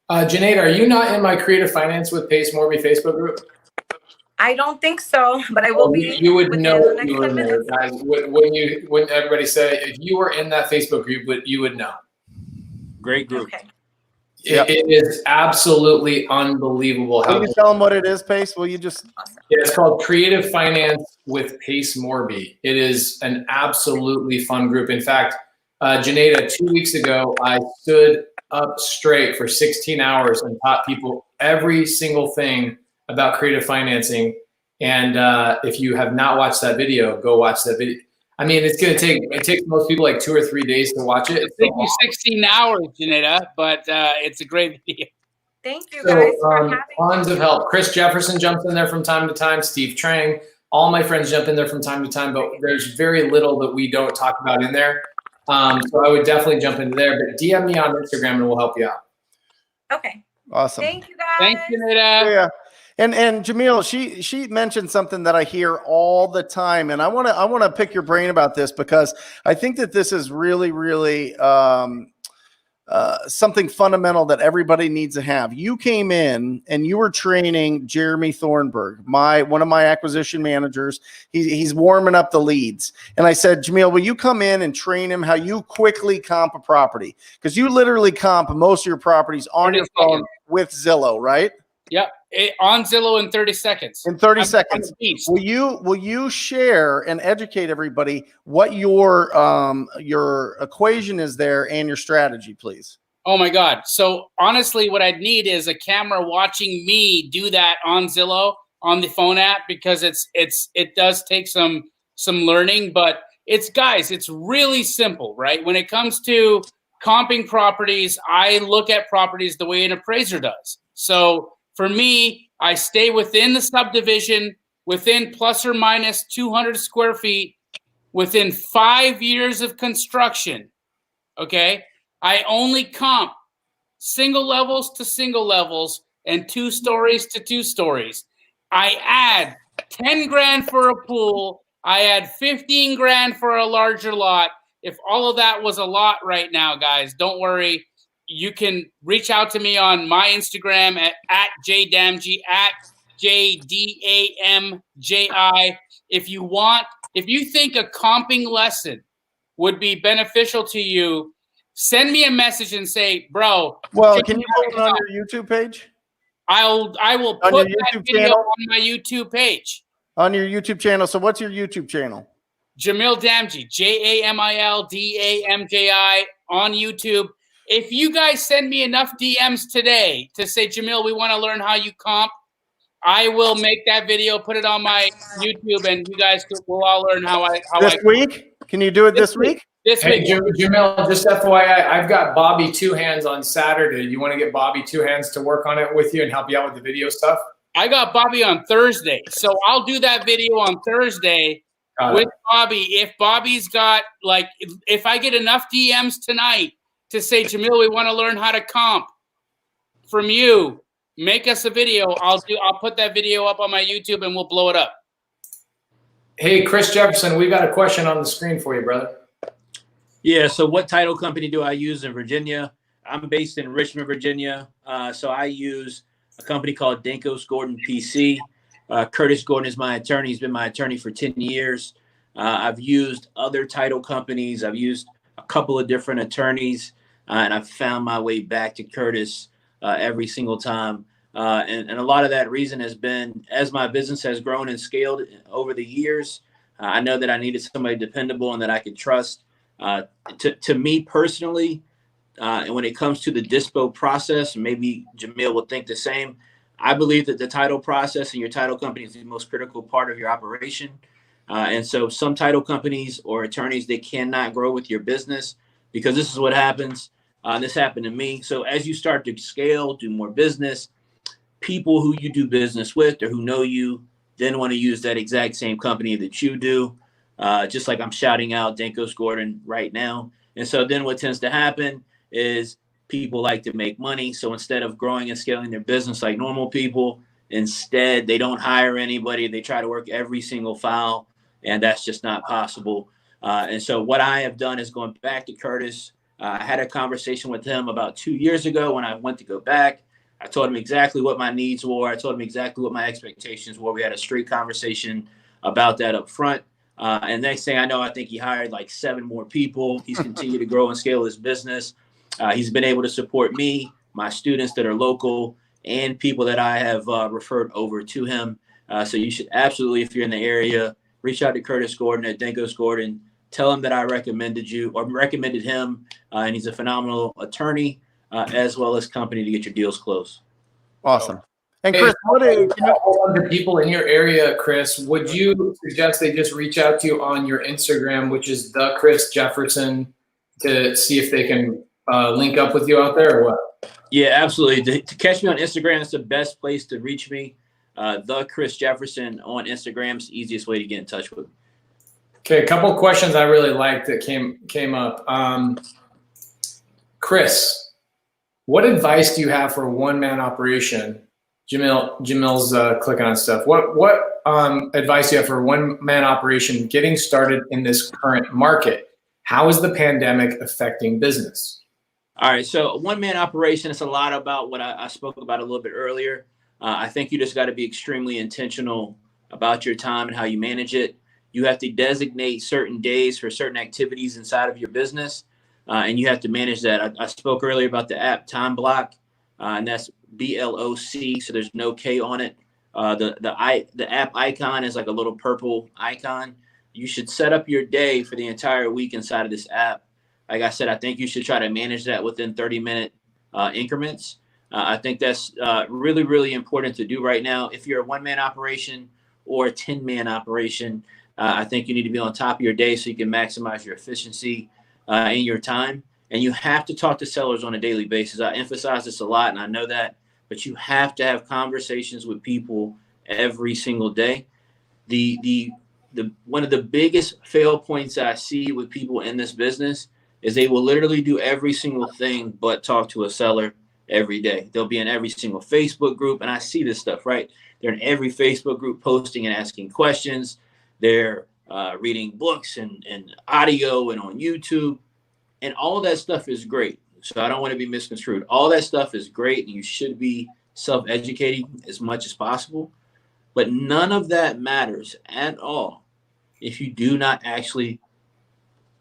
Janae, are you not in my creative finance with Pace Morby Facebook group? I don't think so, but I will be. You would know you were in there, guys. When everybody say if you were in that Facebook group, you would know. Great group. Okay. It is absolutely unbelievable. Can you tell them what it is, Pace? Will you just? Yeah, it's called Creative Finance with Pace Morby. It is an absolutely fun group. In fact, Janeda, 2 weeks ago, I stood up straight for 16 hours and taught people every single thing about creative financing. And if you have not watched that video, go watch that video. I mean, it takes most people like 2 or 3 days to watch it. It takes you 16 hours, Janetta, but it's a great video. Thank you guys for having me. Tons of help. Chris Jefferson jumps in there from time to time. Steve Trang. All my friends jump in there from time to time, but there's very little that we don't talk about in there. So I would definitely jump into there. But DM me on Instagram and we'll help you out. Okay. Awesome. Thank you guys. Thanks, Janetta. Yeah. And Jamil, she mentioned something that I hear all the time, and I want to pick your brain about this because I think that this is really, really something fundamental that everybody needs to have. You came in and you were training Jeremy Thornburg, one of my acquisition managers. He's warming up the leads. And I said, Jamil, will you come in and train him how you quickly comp a property? Because you literally comp most of your properties on your phone with Zillow, right? Yep. On Zillow in 30 seconds. In 30 seconds. Will you share and educate everybody what your equation is there and your strategy, please? Oh my God. So honestly, what I'd need is a camera watching me do that on Zillow on the phone app, because it does take some learning, but it's really simple, right? When it comes to comping properties, I look at properties the way an appraiser does. So for me, I stay within the subdivision, within plus or minus 200 square feet, within 5 years of construction. Okay. I only comp single levels to single levels and 2 stories to 2 stories. I add 10 grand for a pool. I add 15 grand for a larger lot. If all of that was a lot right now, guys, don't worry. You can reach out to me on my Instagram at @JDamji, @JDAMJI. If you think a comping lesson would be beneficial to you, send me a message and say, bro. Well, can you put it on your YouTube page? I will put that video on my YouTube page. On your YouTube channel. So what's your YouTube channel? Jamil Damji, JAMIL DAMJI on YouTube. If you guys send me enough DMs today to say, Jamil, we want to learn how you comp, I will make that video, put it on my YouTube, and you guys will all learn how I. This week? Can you do it this week? This week. Jamil, just FYI, I've got Bobby Two Hands on Saturday. You want to get Bobby Two Hands to work on it with you and help you out with the video stuff? I got Bobby on Thursday, so I'll do that video on Thursday with Bobby. If Bobby's got, if I get enough DMs tonight to say, Jamil, we want to learn how to comp from you, make us a video. I'll put that video up on my YouTube and we'll blow it up. Hey, Chris Jefferson, we got a question on the screen for you, brother. Yeah. So what title company do I use in Virginia? I'm based in Richmond, Virginia. So I use a company called Dankos Gordon PC. Curtis Gordon is my attorney. He's been my attorney for 10 years. I've used other title companies. I've used a couple of different attorneys, and I've found my way back to Curtis every single time. And a lot of that reason has been, as my business has grown and scaled over the years, I know that I needed somebody dependable and that I could trust. To me personally, and when it comes to the dispo process, maybe Jamil will think the same. I believe that the title process and your title company is the most critical part of your operation. And so some title companies or attorneys, they cannot grow with your business, because this is what happens. This happened to me. So as you start to scale, do more business, people who you do business with or who know you then want to use that exact same company that you do. Just like I'm shouting out Dankos Gordon right now. And so then what tends to happen is people like to make money. So instead of growing and scaling their business like normal people, instead they don't hire anybody. They try to work every single file, and that's just not possible. And so what I have done is going back to Curtis. I had a conversation with him about 2 years ago when I went to go back. I told him exactly what my needs were. I told him exactly what my expectations were. We had a straight conversation about that up front. And next thing I know, I think he hired like 7 more people. He's continued to grow and scale his business. He's been able to support me, my students that are local, and people that I have referred over to him. So you should absolutely, if you're in the area, reach out to Curtis Gordon at Dankos Gordon. Tell him that I recommended you or recommended him, and he's a phenomenal attorney as well as company to get your deals closed. Awesome. And Chris, what are people in your area, Chris? Would you suggest they just reach out to you on your Instagram, which is the Chris Jefferson, to see if they can link up with you out there, or what? Yeah, absolutely. To catch me on Instagram, it's the best place to reach me. The Chris Jefferson on Instagram is the easiest way to get in touch with me. Okay, a couple of questions I really liked that came up. Chris, what advice do you have for a one-man operation? Jamil's clicking on stuff. What advice do you have for a one-man operation getting started in this current market? How is the pandemic affecting business? All right, so one-man operation is a lot about what I spoke about a little bit earlier. I think you just got to be extremely intentional about your time and how you manage it. You have to designate certain days for certain activities inside of your business, and you have to manage that. I spoke earlier about the app Time Block, and that's BLOC, so there's no K on it. The app icon is like a little purple icon. You should set up your day for the entire week inside of this app. Like I said, I think you should try to manage that within 30-minute increments. I think that's really, really important to do right now. If you're a one-man operation or a 10-man operation, I think you need to be on top of your day so you can maximize your efficiency and your time. And you have to talk to sellers on a daily basis. I emphasize this a lot, and I know that, but you have to have conversations with people every single day. The one of the biggest fail points I see with people in this business is they will literally do every single thing but talk to a seller every day. They'll be in every single Facebook group, and I see this stuff, right? They're in every Facebook group posting and asking questions. They're reading books and audio and on YouTube, and all that stuff is great. So I don't want to be misconstrued. All that stuff is great, and you should be self-educating as much as possible, but none of that matters at all if you do not actually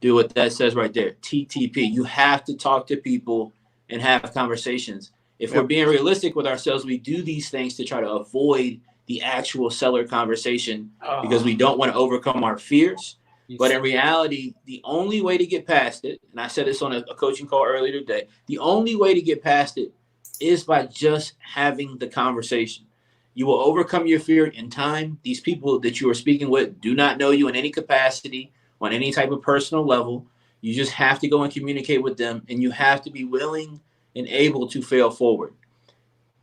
do what that says right there, TTP. You have to talk to people and have conversations. If we're being realistic with ourselves, we do these things to try to avoid the actual seller conversation because we don't want to overcome our fears. But in reality, the only way to get past it, and I said this on a coaching call earlier today, the only way to get past it is by just having the conversation. You will overcome your fear in time. These people that you are speaking with do not know you in any capacity, on any type of personal level. You just have to go and communicate with them, and you have to be willing and able to fail forward.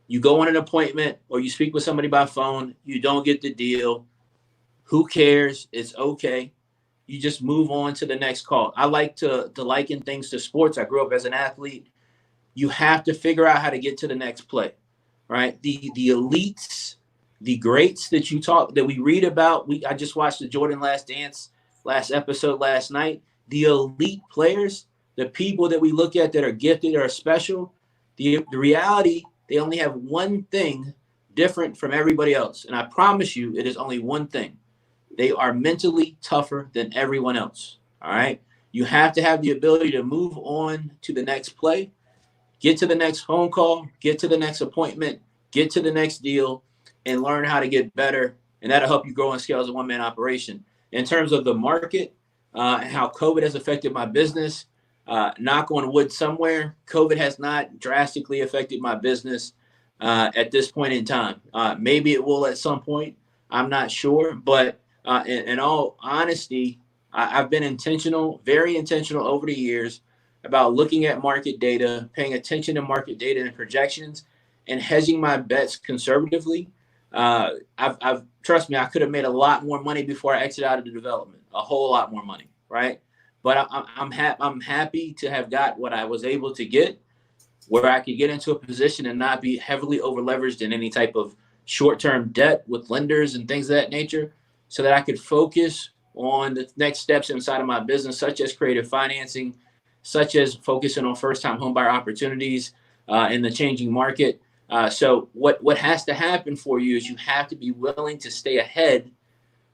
You go on an appointment or you speak with somebody by phone, you don't get the deal. Who cares? It's okay. You just move on to the next call. I like to liken things to sports. I grew up as an athlete. You have to figure out how to get to the next play, right? The elites, the greats that we read about. I just watched the Jordan Last Dance last episode last night. The elite players, the people that we look at that are gifted or special, the reality, they only have one thing different from everybody else. And I promise you, it is only one thing. They are mentally tougher than everyone else. All right. You have to have the ability to move on to the next play, get to the next phone call, get to the next appointment, get to the next deal, and learn how to get better. And that'll help you grow and scale as a one-man operation. In terms of the market and how COVID has affected my business, knock on wood somewhere, COVID has not drastically affected my business at this point in time. Maybe it will at some point. I'm not sure. But in all honesty, I've been intentional, very intentional over the years about looking at market data, paying attention to market data and projections, and hedging my bets conservatively. I've trust me, I could have made a lot more money before I exited out of the development, a whole lot more money, right? But I'm happy to have got what I was able to get, where I could get into a position and not be heavily over leveraged in any type of short-term debt with lenders and things of that nature, so that I could focus on the next steps inside of my business, such as creative financing, such as focusing on first-time homebuyer opportunities in the changing market. So what has to happen for you is you have to be willing to stay ahead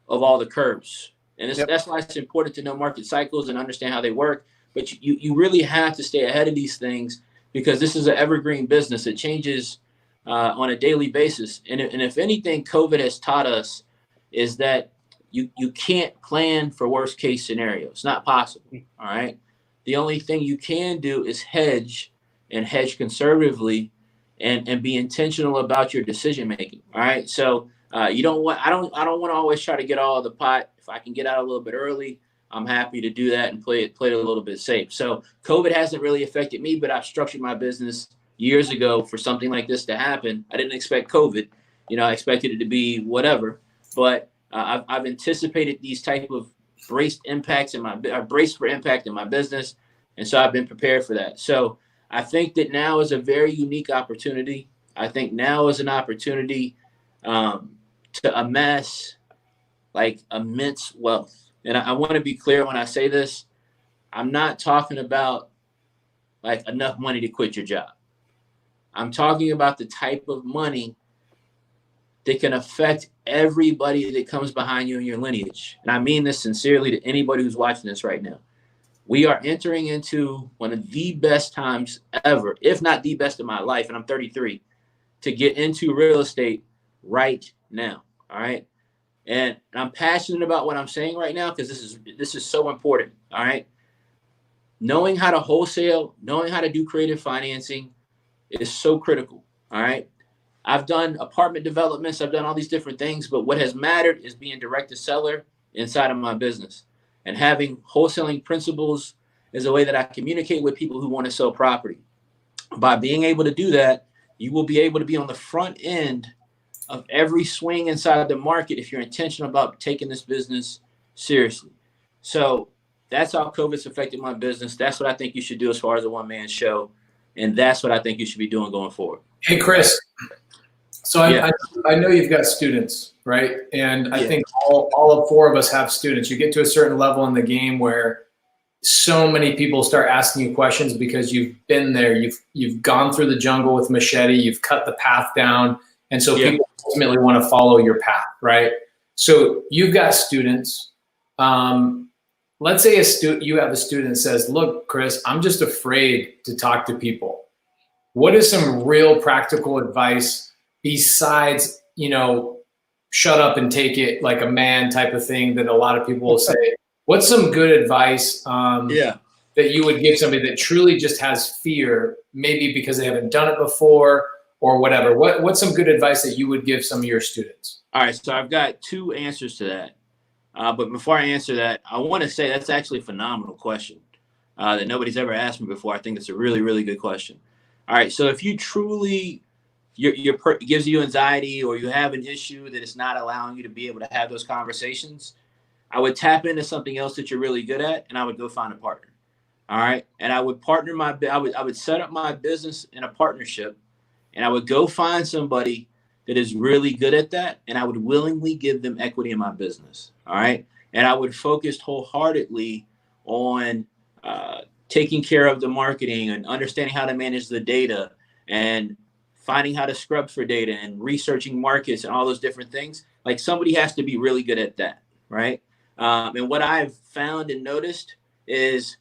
of all the curves. And that's why it's important to know market cycles and understand how they work. But you really have to stay ahead of these things, because this is an evergreen business. It changes on a daily basis. And if anything COVID has taught us is that you can't plan for worst case scenario. It's not possible. All right. The only thing you can do is hedge, and hedge conservatively, and be intentional about your decision making. All right. So I don't want to always try to get all of the pot. If I can get out a little bit early, I'm happy to do that and play it a little bit safe. So COVID hasn't really affected me, but I've structured my business years ago for something like this to happen. I didn't expect COVID. I expected it to be whatever, but I've anticipated these type of braced for impact in my business. And so I've been prepared for that. So I think that now is a very unique opportunity. I think now is an opportunity to amass like immense wealth. And I want to be clear when I say this. I'm not talking about like enough money to quit your job. I'm talking about the type of money that can affect everybody that comes behind you in your lineage. And I mean this sincerely to anybody who's watching this right now. We are entering into one of the best times ever, if not the best of my life, and I'm 33, to get into real estate right now. All right. And I'm passionate about what I'm saying right now because this is so important. All right. Knowing how to wholesale, knowing how to do creative financing is so critical. All right. I've done apartment developments. I've done all these different things, but what has mattered is being direct to seller inside of my business, and having wholesaling principles is a way that I communicate with people who want to sell property. By being able to do that, you will be able to be on the front end of every swing inside the market if you're intentional about taking this business seriously. So that's how COVID's affected my business. That's what I think you should do as far as a one-man show. And that's what I think you should be doing going forward. Hey, Chris. So I know you've got students, right? And I think all of four of us have students. You get to a certain level in the game where so many people start asking you questions because you've been there. You've gone through the jungle with machete. You've cut the path down. And so people ultimately want to follow your path, right? So you've got students. Let's say you have a student that says, look, Chris, I'm just afraid to talk to people. What is some real practical advice besides, shut up and take it like a man type of thing that a lot of people will say? What's some good advice that you would give somebody that truly just has fear, maybe because they haven't done it before or whatever? What's some good advice that you would give some of your students? All right, so I've got two answers to that. But before I answer that, I want to say that's actually a phenomenal question that nobody's ever asked me before. I think it's a really, really good question. All right, so if you truly it gives you anxiety, or you have an issue that is not allowing you to be able to have those conversations, I would tap into something else that you're really good at, and I would go find a partner. All right, and I would I would set up my business in a partnership, and I would go find somebody that is really good at that, and I would willingly give them equity in my business. All right, and I would focus wholeheartedly on taking care of the marketing and understanding how to manage the data and finding how to scrub for data and researching markets and all those different things. Like, somebody has to be really good at that, right? And what I've found and noticed is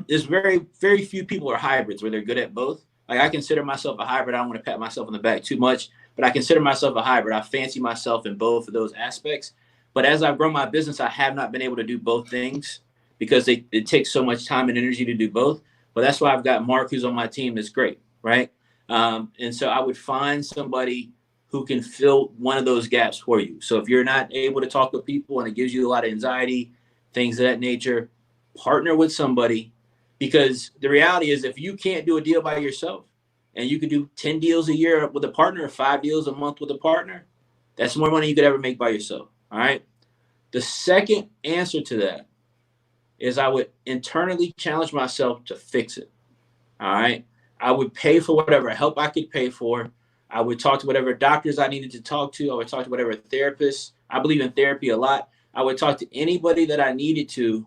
there's very, very few people are hybrids where they're good at both. Like, I consider myself a hybrid. I don't want to pat myself on the back too much, but I consider myself a hybrid. I fancy myself in both of those aspects. But as I've grown my business, I have not been able to do both things because it takes so much time and energy to do both. But that's why I've got Mark, who's on my team, that's great, right? And so I would find somebody who can fill one of those gaps for you. So if you're not able to talk with people and it gives you a lot of anxiety, things of that nature, partner with somebody. Because the reality is, if you can't do a deal by yourself and you could do 10 deals a year with a partner, 5 deals a month with a partner, that's more money you could ever make by yourself. All right. The second answer to that is I would internally challenge myself to fix it. All right. I would pay for whatever help I could pay for. I would talk to whatever doctors I needed to talk to. I would talk to whatever therapists. I believe in therapy a lot. I would talk to anybody that I needed to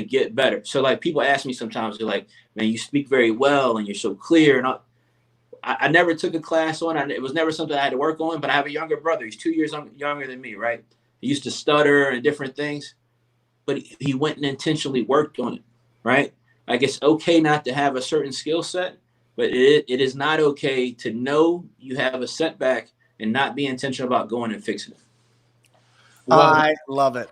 get better. So, like, people ask me sometimes, they're like, man, you speak very well and you're so clear. And I never took a class on it. It was never something I had to work on, but I have a younger brother. He's 2 years younger than me, right? He used to stutter and different things, but he went and intentionally worked on it, right? Like, it's okay not to have a certain skill set, but it is not okay to know you have a setback and not be intentional about going and fixing it. I love it.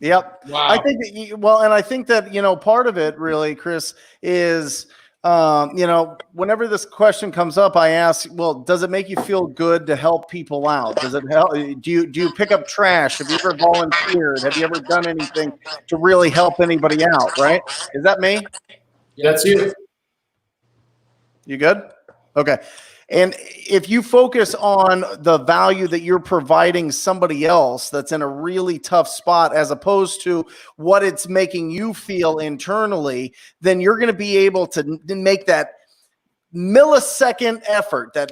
Yep. Wow. I think that and I think that, part of it really, Chris, is, whenever this question comes up, I ask, well, does it make you feel good to help people out? Does it help? Do you pick up trash? Have you ever volunteered? Have you ever done anything to really help anybody out? Right? Is that me? That's you. You good? Okay. And if you focus on the value that you're providing somebody else that's in a really tough spot, as opposed to what it's making you feel internally, then you're going to be able to make that millisecond effort, that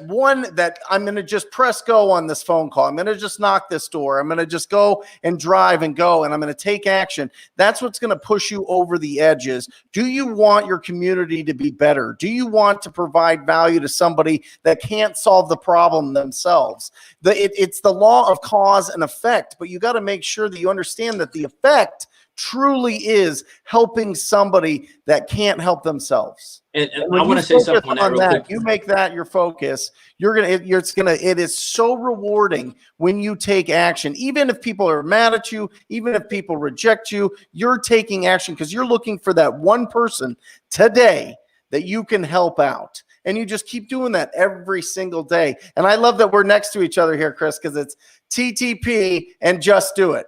I'm going to just press go on this phone call. I'm going to just knock this door. I'm going to just go and drive and go, and I'm going to take action. That's what's going to push you over the edges. Do you want your community to be better? Do you want to provide value to somebody that can't solve the problem themselves? It's the law of cause and effect, but you got to make sure that you understand that the effect truly is helping somebody that can't help themselves. And I want to say something on that real quick. You make that your focus. It is so rewarding when you take action. Even if people are mad at you, even if people reject you, you're taking action because you're looking for that one person today that you can help out. And you just keep doing that every single day. And I love that we're next to each other here, Chris, because it's TTP and just do it.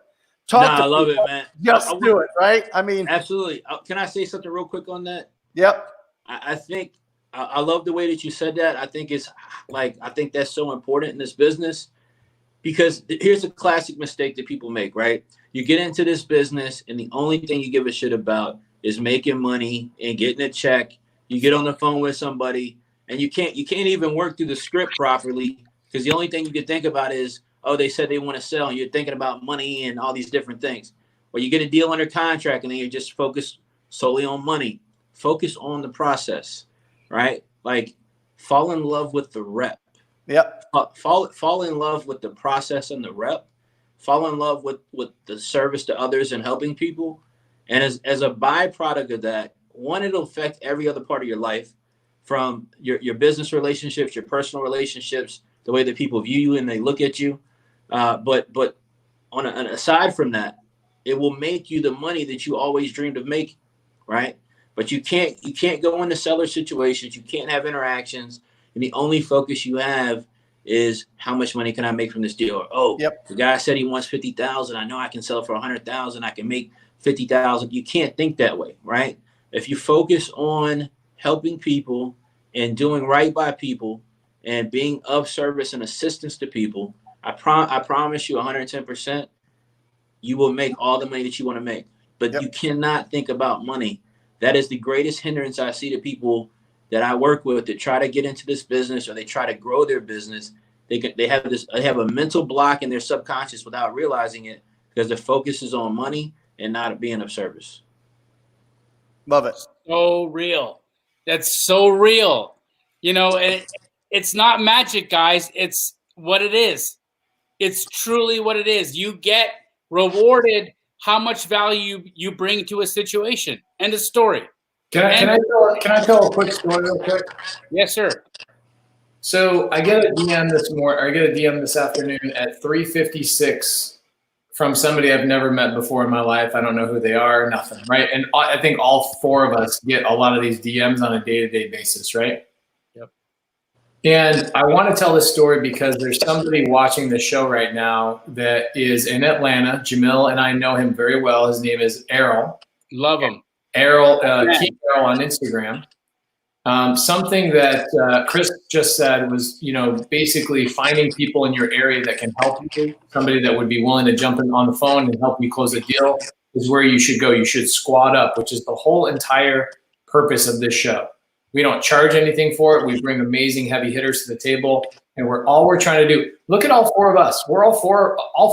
I love it, man. Just do it, right? I mean, absolutely. Can I say something real quick on that? Yep. I think I love the way that you said that. I think that's so important in this business, because here's a classic mistake that people make, right? You get into this business and the only thing you give a shit about is making money and getting a check. You get on the phone with somebody and you can't even work through the script properly, because the only thing you can think about is, oh, they said they want to sell, and you're thinking about money and all these different things. Or you get a deal under contract and then you're just focused solely on money. Focus on the process, right? Like, fall in love with the rep. Yep. Fall in love with the process and the rep. Fall in love with the service to others and helping people. And as a byproduct of that, one, it'll affect every other part of your life, from your business relationships, your personal relationships, the way that people view you and they look at you. But aside from that, it will make you the money that you always dreamed of making, right? But you can't go into seller situations. You can't have interactions, and the only focus you have is how much money can I make from this deal? Or, oh, yep, the guy said he wants 50,000. I know I can sell for 100,000. I can make 50,000. You can't think that way, right? If you focus on helping people and doing right by people and being of service and assistance to people, I promise you 110%, you will make all the money that you want to make. But you cannot think about money. That is the greatest hindrance I see to people that I work with that try to get into this business, or they try to grow their business. They have a mental block in their subconscious without realizing it, because their focus is on money and not being of service. Love it. So real. That's so real. You know, and it's not magic, guys. It's what it is. It's truly what it is. You get rewarded how much value you bring to a situation. End of story. Can I tell a quick story real quick? Yes, sir. So I get a DM this afternoon at 3:56 from somebody I've never met before in my life. I don't know who they are, nothing, right? And I think all four of us get a lot of these DMs on a day-to-day basis, right? Yep. And I want to tell this story because there's somebody watching the show right now that is in Atlanta. Jamil and I know him very well. His name is Errol. Love him. Errol, keep Errol on Instagram. Something that Chris just said was, basically finding people in your area that can help you. Somebody that would be willing to jump in on the phone and help you close a deal is where you should go. You should squad up, which is the whole entire purpose of this show. We don't charge anything for it. We bring amazing heavy hitters to the table, and we're trying to do. Look at all four of us. All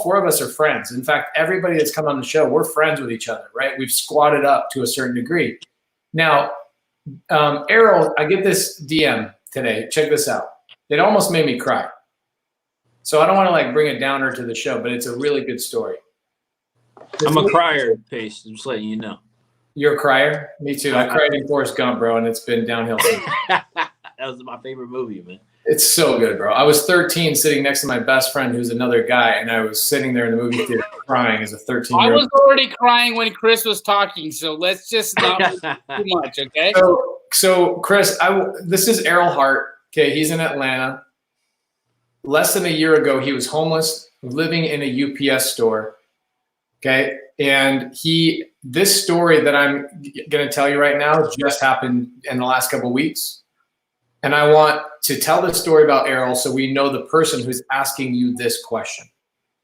four of us are friends. In fact, everybody that's come on the show, we're friends with each other, right? We've squatted up to a certain degree. Now, Errol, I get this DM today. Check this out. It almost made me cry. So I don't want to bring a downer to the show, but it's a really good story. I'm a crier, Pace. Just letting you know. You're a crier? Me too. I cried in Forrest Gump, bro, and it's been downhill since. That was my favorite movie, man. It's so good, bro. I was 13 sitting next to my best friend who's another guy, and I was sitting there in the movie theater crying as a 13-year-old. I was already crying when Chris was talking, so let's just not too much, okay? So Chris, this is Errol Hart. Okay, he's in Atlanta. Less than a year ago, he was homeless, living in a UPS store. Okay, and this story that I'm going to tell you right now just happened in the last couple of weeks. And I want to tell the story about Errol so we know the person who's asking you this question.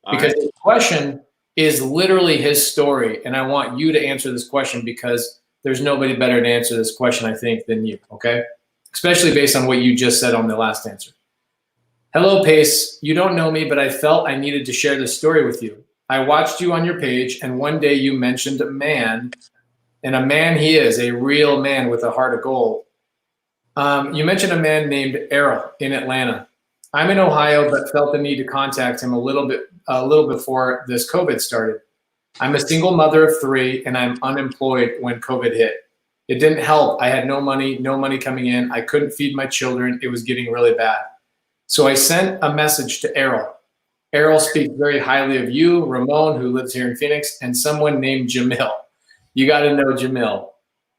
Because the question is literally his story. And I want you to answer this question because there's nobody better to answer this question, I think, than you. Okay? especially based on what you just said on the last answer. Hello, Pace. You don't know me, but I felt I needed to share this story with you. I watched you on your page, and one day you mentioned a man, and a man he is, a real man with a heart of gold. You mentioned a man named Errol in Atlanta. I'm in Ohio, but felt the need to contact him a little before this COVID started. I'm a single mother of 3, and I'm unemployed when COVID hit. It didn't help. I had no money coming in. I couldn't feed my children. It was getting really bad. So I sent a message to Errol. Errol speaks very highly of you, Ramon, who lives here in Phoenix, and someone named Jamil. You got to know Jamil,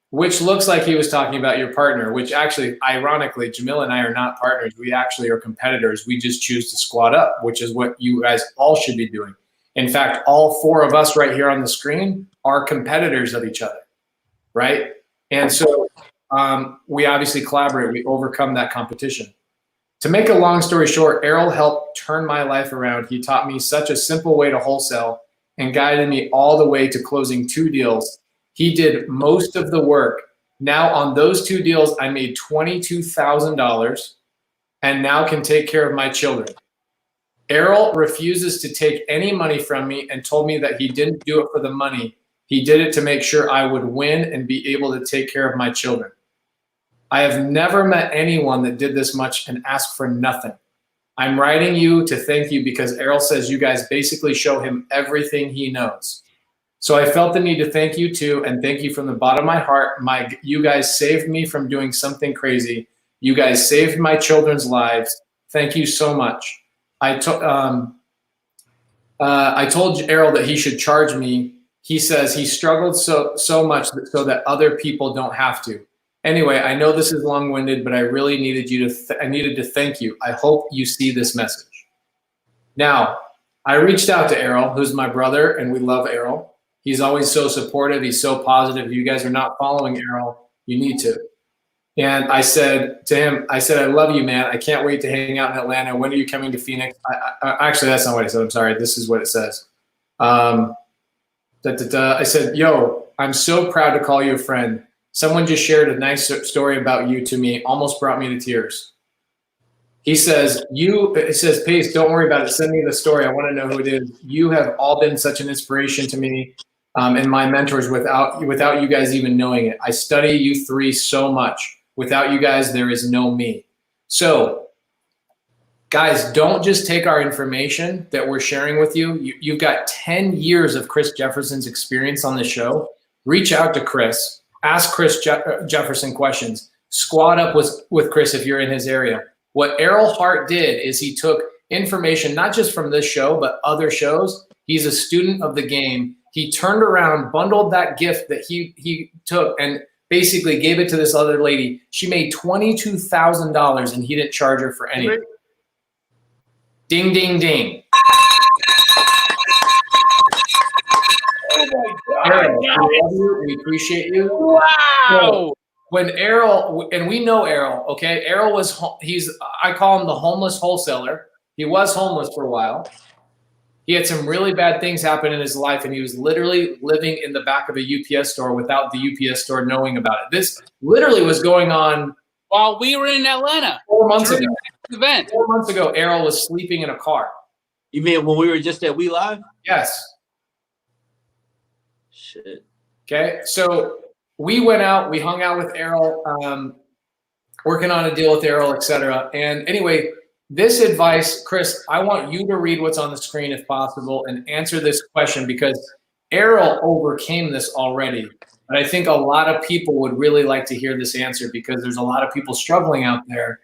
which looks like he was talking about your partner, which actually, ironically, Jamil and I are not partners. We actually are competitors. We just choose to squad up, which is what you guys all should be doing. In fact, all 4 of us right here on the screen are competitors of each other, right? And so we obviously collaborate. We overcome that competition. To make a long story short, Errol helped turn my life around. He taught me such a simple way to wholesale and guided me all the way to closing 2 deals. He did most of the work. Now on those 2 deals, I made $22,000 and now can take care of my children. Errol refuses to take any money from me and told me that he didn't do it for the money. He did it to make sure I would win and be able to take care of my children. I have never met anyone that did this much and asked for nothing. I'm writing you to thank you because Errol says you guys basically show him everything he knows. So I felt the need to thank you too, and thank you from the bottom of my heart. You guys saved me from doing something crazy. You guys saved my children's lives. Thank you so much. I told Errol that he should charge me. He says he struggled so much so that other people don't have to. Anyway, I know this is long-winded, but I really needed I needed to thank you. I hope you see this message. Now, I reached out to Errol, who's my brother, and we love Errol. He's always so supportive. He's so positive. If you guys are not following Errol, you need to. And I said to him, I love you, man. I can't wait to hang out in Atlanta. When are you coming to Phoenix? Actually, that's not what I said. I'm sorry. This is what it says. I said, yo, I'm so proud to call you a friend. Someone just shared a nice story about you to me, almost brought me to tears. It says, Pace, don't worry about it. Send me the story. I want to know who it is. You have all been such an inspiration to me and my mentors without you guys even knowing it. I study you 3 so much. Without you guys, there is no me. So, guys, don't just take our information that we're sharing with you. You've got 10 years of Chris Jefferson's experience on the show. Reach out to Chris. Ask Chris Jefferson questions. Squad up with Chris if you're in his area. What Errol Hart did is he took information, not just from this show, but other shows. He's a student of the game. He turned around, bundled that gift that he took, and basically gave it to this other lady. She made $22,000, and he didn't charge her for anything. Ding, ding, ding. Oh my God! Errol, we love you. We appreciate you. Wow! So when Errol, and we know Errol, okay? Errol was, I call him the homeless wholesaler. He was homeless for a while. He had some really bad things happen in his life, and he was literally living in the back of a UPS store without the UPS store knowing about it. This literally was going on while we were in Atlanta 4 months ago. Event. 4 months ago, Errol was sleeping in a car. You mean when we were just at We Live? Yes. Shit. Okay, so we went out, we hung out with Errol, working on a deal with Errol, etc. And anyway, this advice, Chris, I want you to read what's on the screen if possible and answer this question because Errol overcame this already. But I think a lot of people would really like to hear this answer because there's a lot of people struggling out there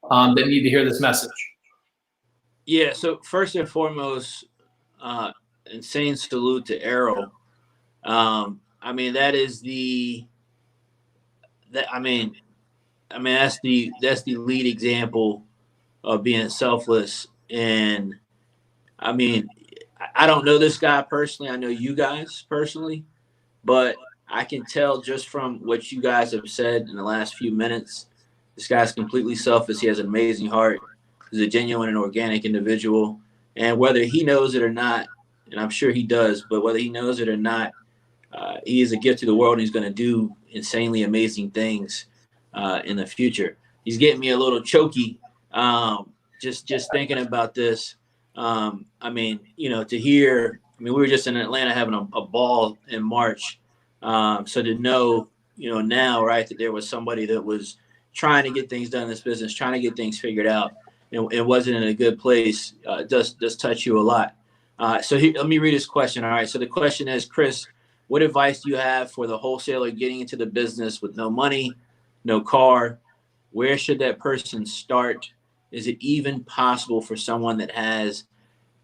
that need to hear this message. Yeah, so first and foremost, insane salute to Errol. I mean, that's the lead example of being selfless. And I mean, I don't know this guy personally. I know you guys personally, but I can tell just from what you guys have said in the last few minutes, this guy's completely selfless. He has an amazing heart. He's a genuine and organic individual. And whether he knows it or not, and I'm sure he does, but whether he knows it or not, he is a gift to the world, and he's going to do insanely amazing things in the future. he's getting me a little choky. Just thinking about this. I mean, you know, to hear. I mean, we were just in Atlanta having a ball in March. So to know, you know, now, right, that there was somebody that was trying to get things done in this business, trying to get things figured out, and it wasn't in a good place, does touch you a lot. So here, let me read this question. All right. So the question is, Chris, what advice do you have for the wholesaler getting into the business with no money, no car? Where should that person start? Is it even possible for someone that has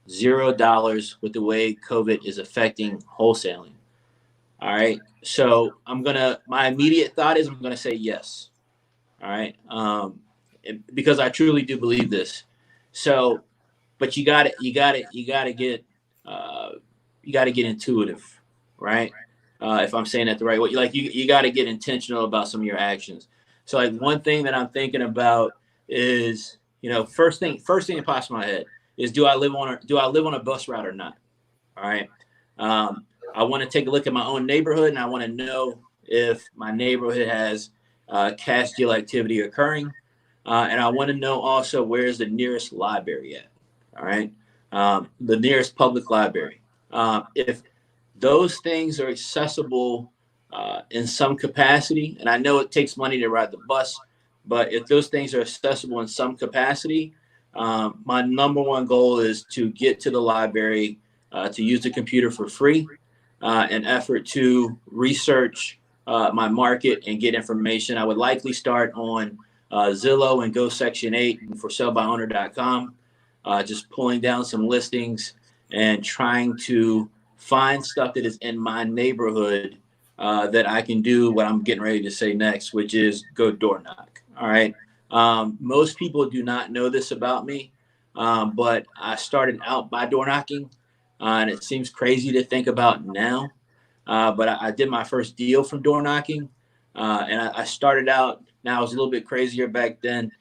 $0 with the way COVID is affecting wholesaling? All right. So my immediate thought is I'm going to say yes. All right. Because I truly do believe this. So, but you got to get intuitive, right? If I'm saying that the right way, like you got to get intentional about some of your actions. So like one thing that I'm thinking about is, you know, first thing that pops in my head is, do I live on a bus route or not? All right. I want to take a look at my own neighborhood, and I want to know if my neighborhood has cash deal activity occurring. And I want to know also, where's the nearest library at? All right. The nearest public library. If those things are accessible in some capacity, and I know it takes money to ride the bus, but if those things are accessible in some capacity, my number one goal is to get to the library, to use the computer for free, an effort to research my market and get information. I would likely start on Zillow and go Section 8 and for salebyowner.com, just pulling down some listings and trying to find stuff that is in my neighborhood that I can do what I'm getting ready to say next, which is go door knock. All right. Most people do not know this about me, but I started out by door knocking, and it seems crazy to think about now. But I did my first deal from door knocking, and I started out. Now I was a little bit crazier back then.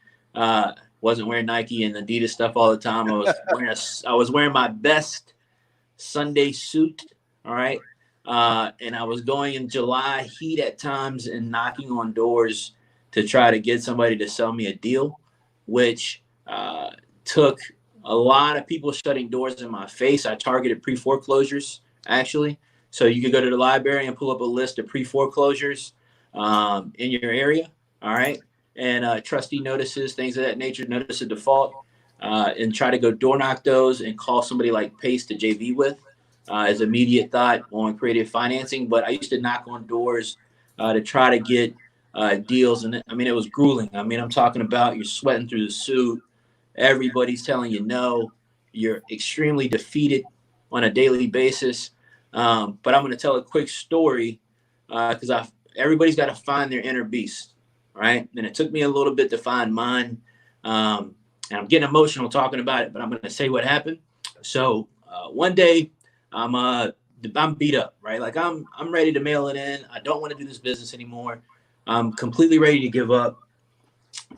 Wasn't wearing Nike and Adidas stuff all the time. I was wearing my best Sunday suit. All right. And I was going in July heat at times and knocking on doors to try to get somebody to sell me a deal, which took a lot of people shutting doors in my face. I targeted pre-foreclosures, actually. So you could go to the library and pull up a list of pre-foreclosures in your area. All right. And trustee notices, things of that nature, notice of default, and try to go door knock those and call somebody like Pace to JV with as immediate thought on creative financing. But I used to knock on doors to try to get deals. And I mean, it was grueling. I mean, I'm talking about you're sweating through the suit. Everybody's telling you no. You're extremely defeated on a daily basis. But I'm going to tell a quick story because everybody's got to find their inner beast, right? And it took me a little bit to find mine. And I'm getting emotional talking about it, but I'm going to say what happened. So one day I'm beat up, right? Like I'm ready to mail it in. I don't want to do this business anymore. I'm completely ready to give up.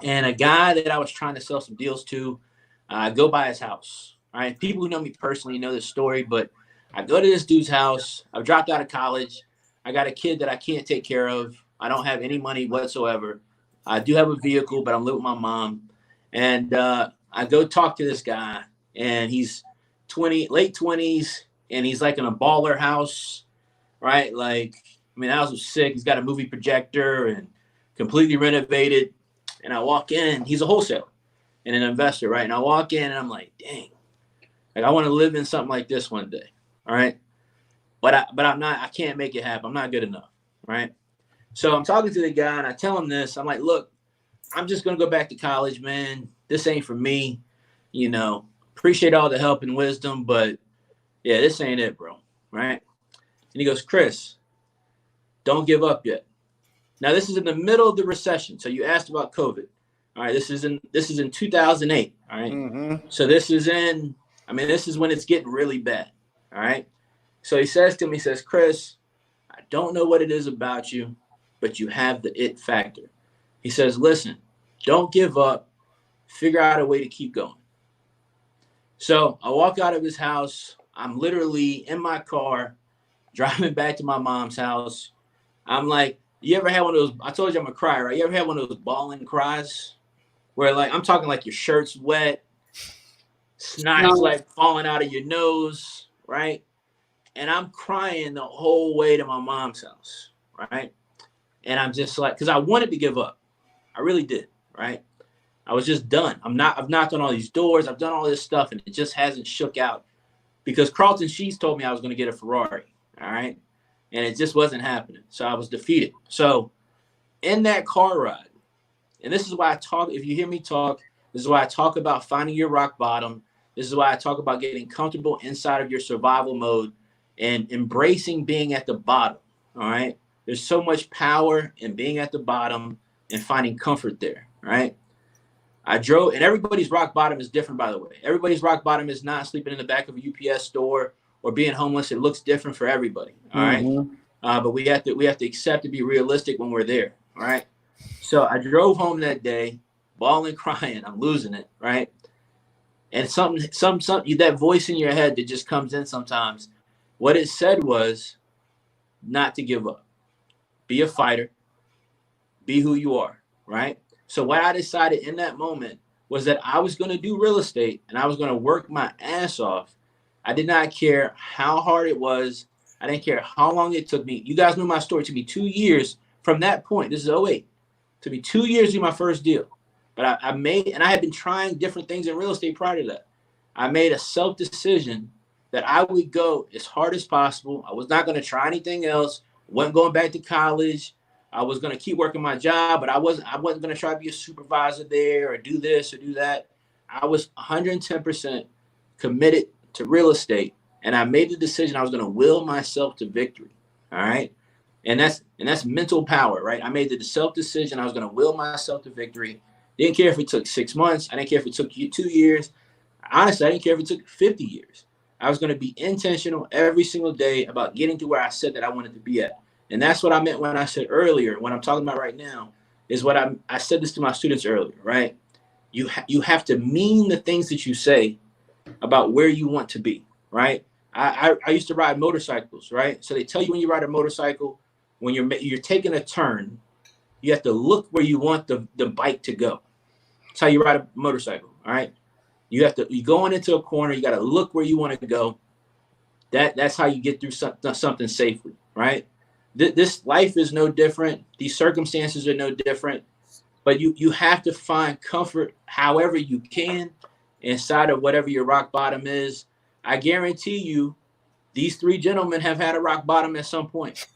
And a guy that I was trying to sell some deals to, I go by his house, right? People who know me personally know this story, but I go to this dude's house. I've dropped out of college. I got a kid that I can't take care of. I don't have any money whatsoever. I do have a vehicle, but I'm living with my mom. And I go talk to this guy, and he's late 20s, and he's like in a baller house, right? Like, I mean, the house was sick. He's got a movie projector and completely renovated. And I walk in, he's a wholesaler and an investor, right? And I walk in, and I'm like, dang, like I want to live in something like this one day, all right? But I'm not. I can't make it happen. I'm not good enough, right? So I'm talking to the guy, and I tell him this. I'm like, look, I'm just gonna go back to college, man. This ain't for me, you know. Appreciate all the help and wisdom, but yeah, this ain't it, bro, right? And he goes, Chris, don't give up yet. Now this is in the middle of the recession. So you asked about COVID. All right, this is in 2008. All right. Mm-hmm. So this is when it's getting really bad. All right. So he says to me, he says, Chris, I don't know what it is about you, but you have the it factor. He says, listen, don't give up. Figure out a way to keep going. So I walk out of his house. I'm literally in my car, driving back to my mom's house. I'm like, you ever had one of those? I told you I'm a crier, right? You ever had one of those bawling cries, where like I'm talking like your shirt's wet, snot's like falling out of your nose, right? And I'm crying the whole way to my mom's house, right? And I'm just like, because I wanted to give up. I really did, right? I was just done. I've knocked on all these doors. I've done all this stuff, and it just hasn't shook out because Carlton Sheets told me I was going to get a Ferrari, all right? And it just wasn't happening. So I was defeated. So in that car ride, and this is why I talk, if you hear me talk, this is why I talk about finding your rock bottom. This is why I talk about getting comfortable inside of your survival mode and embracing being at the bottom, all right? There's so much power in being at the bottom and finding comfort there, right? I drove, and everybody's rock bottom is different, by the way. Everybody's rock bottom is not sleeping in the back of a UPS store or being homeless. It looks different for everybody, all right? But we have to accept to be realistic when we're there, all right? So I drove home that day, bawling, crying. I'm losing it, right? And something, that voice in your head that just comes in sometimes, what it said was not to give up. Be a fighter. Be who you are, right? So what I decided in that moment was that I was going to do real estate and I was going to work my ass off. I did not care how hard it was. I didn't care how long it took me. You guys know my story. It took me 2 years from that point. This is 08. It took me 2 years to do my first deal. But I made, and I had been trying different things in real estate prior to that. I made a self-decision that I would go as hard as possible. I was not going to try anything else. Wasn't going back to college. I was going to keep working my job, but I wasn't going to try to be a supervisor there or do this or do that. I was 110% committed to real estate, and I made the decision I was going to will myself to victory. All right. And that's mental power, right? I made the self-decision I was going to will myself to victory. Didn't care if it took 6 months. I didn't care if it took 2 years. Honestly, I didn't care if it took 50 years. I was going to be intentional every single day about getting to where I said that I wanted to be at. And that's what I meant when I said earlier, what I'm talking about right now, is what I said this to my students earlier, right? You have to mean the things that you say about where you want to be, right? I used to ride motorcycles, right? So they tell you when you ride a motorcycle, when you're taking a turn, you have to look where you want the bike to go. That's how you ride a motorcycle, all right? You going into a corner, you got to look where you want to go. That's how you get through something safely, right? This life is no different. These circumstances are no different, but you have to find comfort however you can inside of whatever your rock bottom is. I guarantee you, these three gentlemen have had a rock bottom at some point.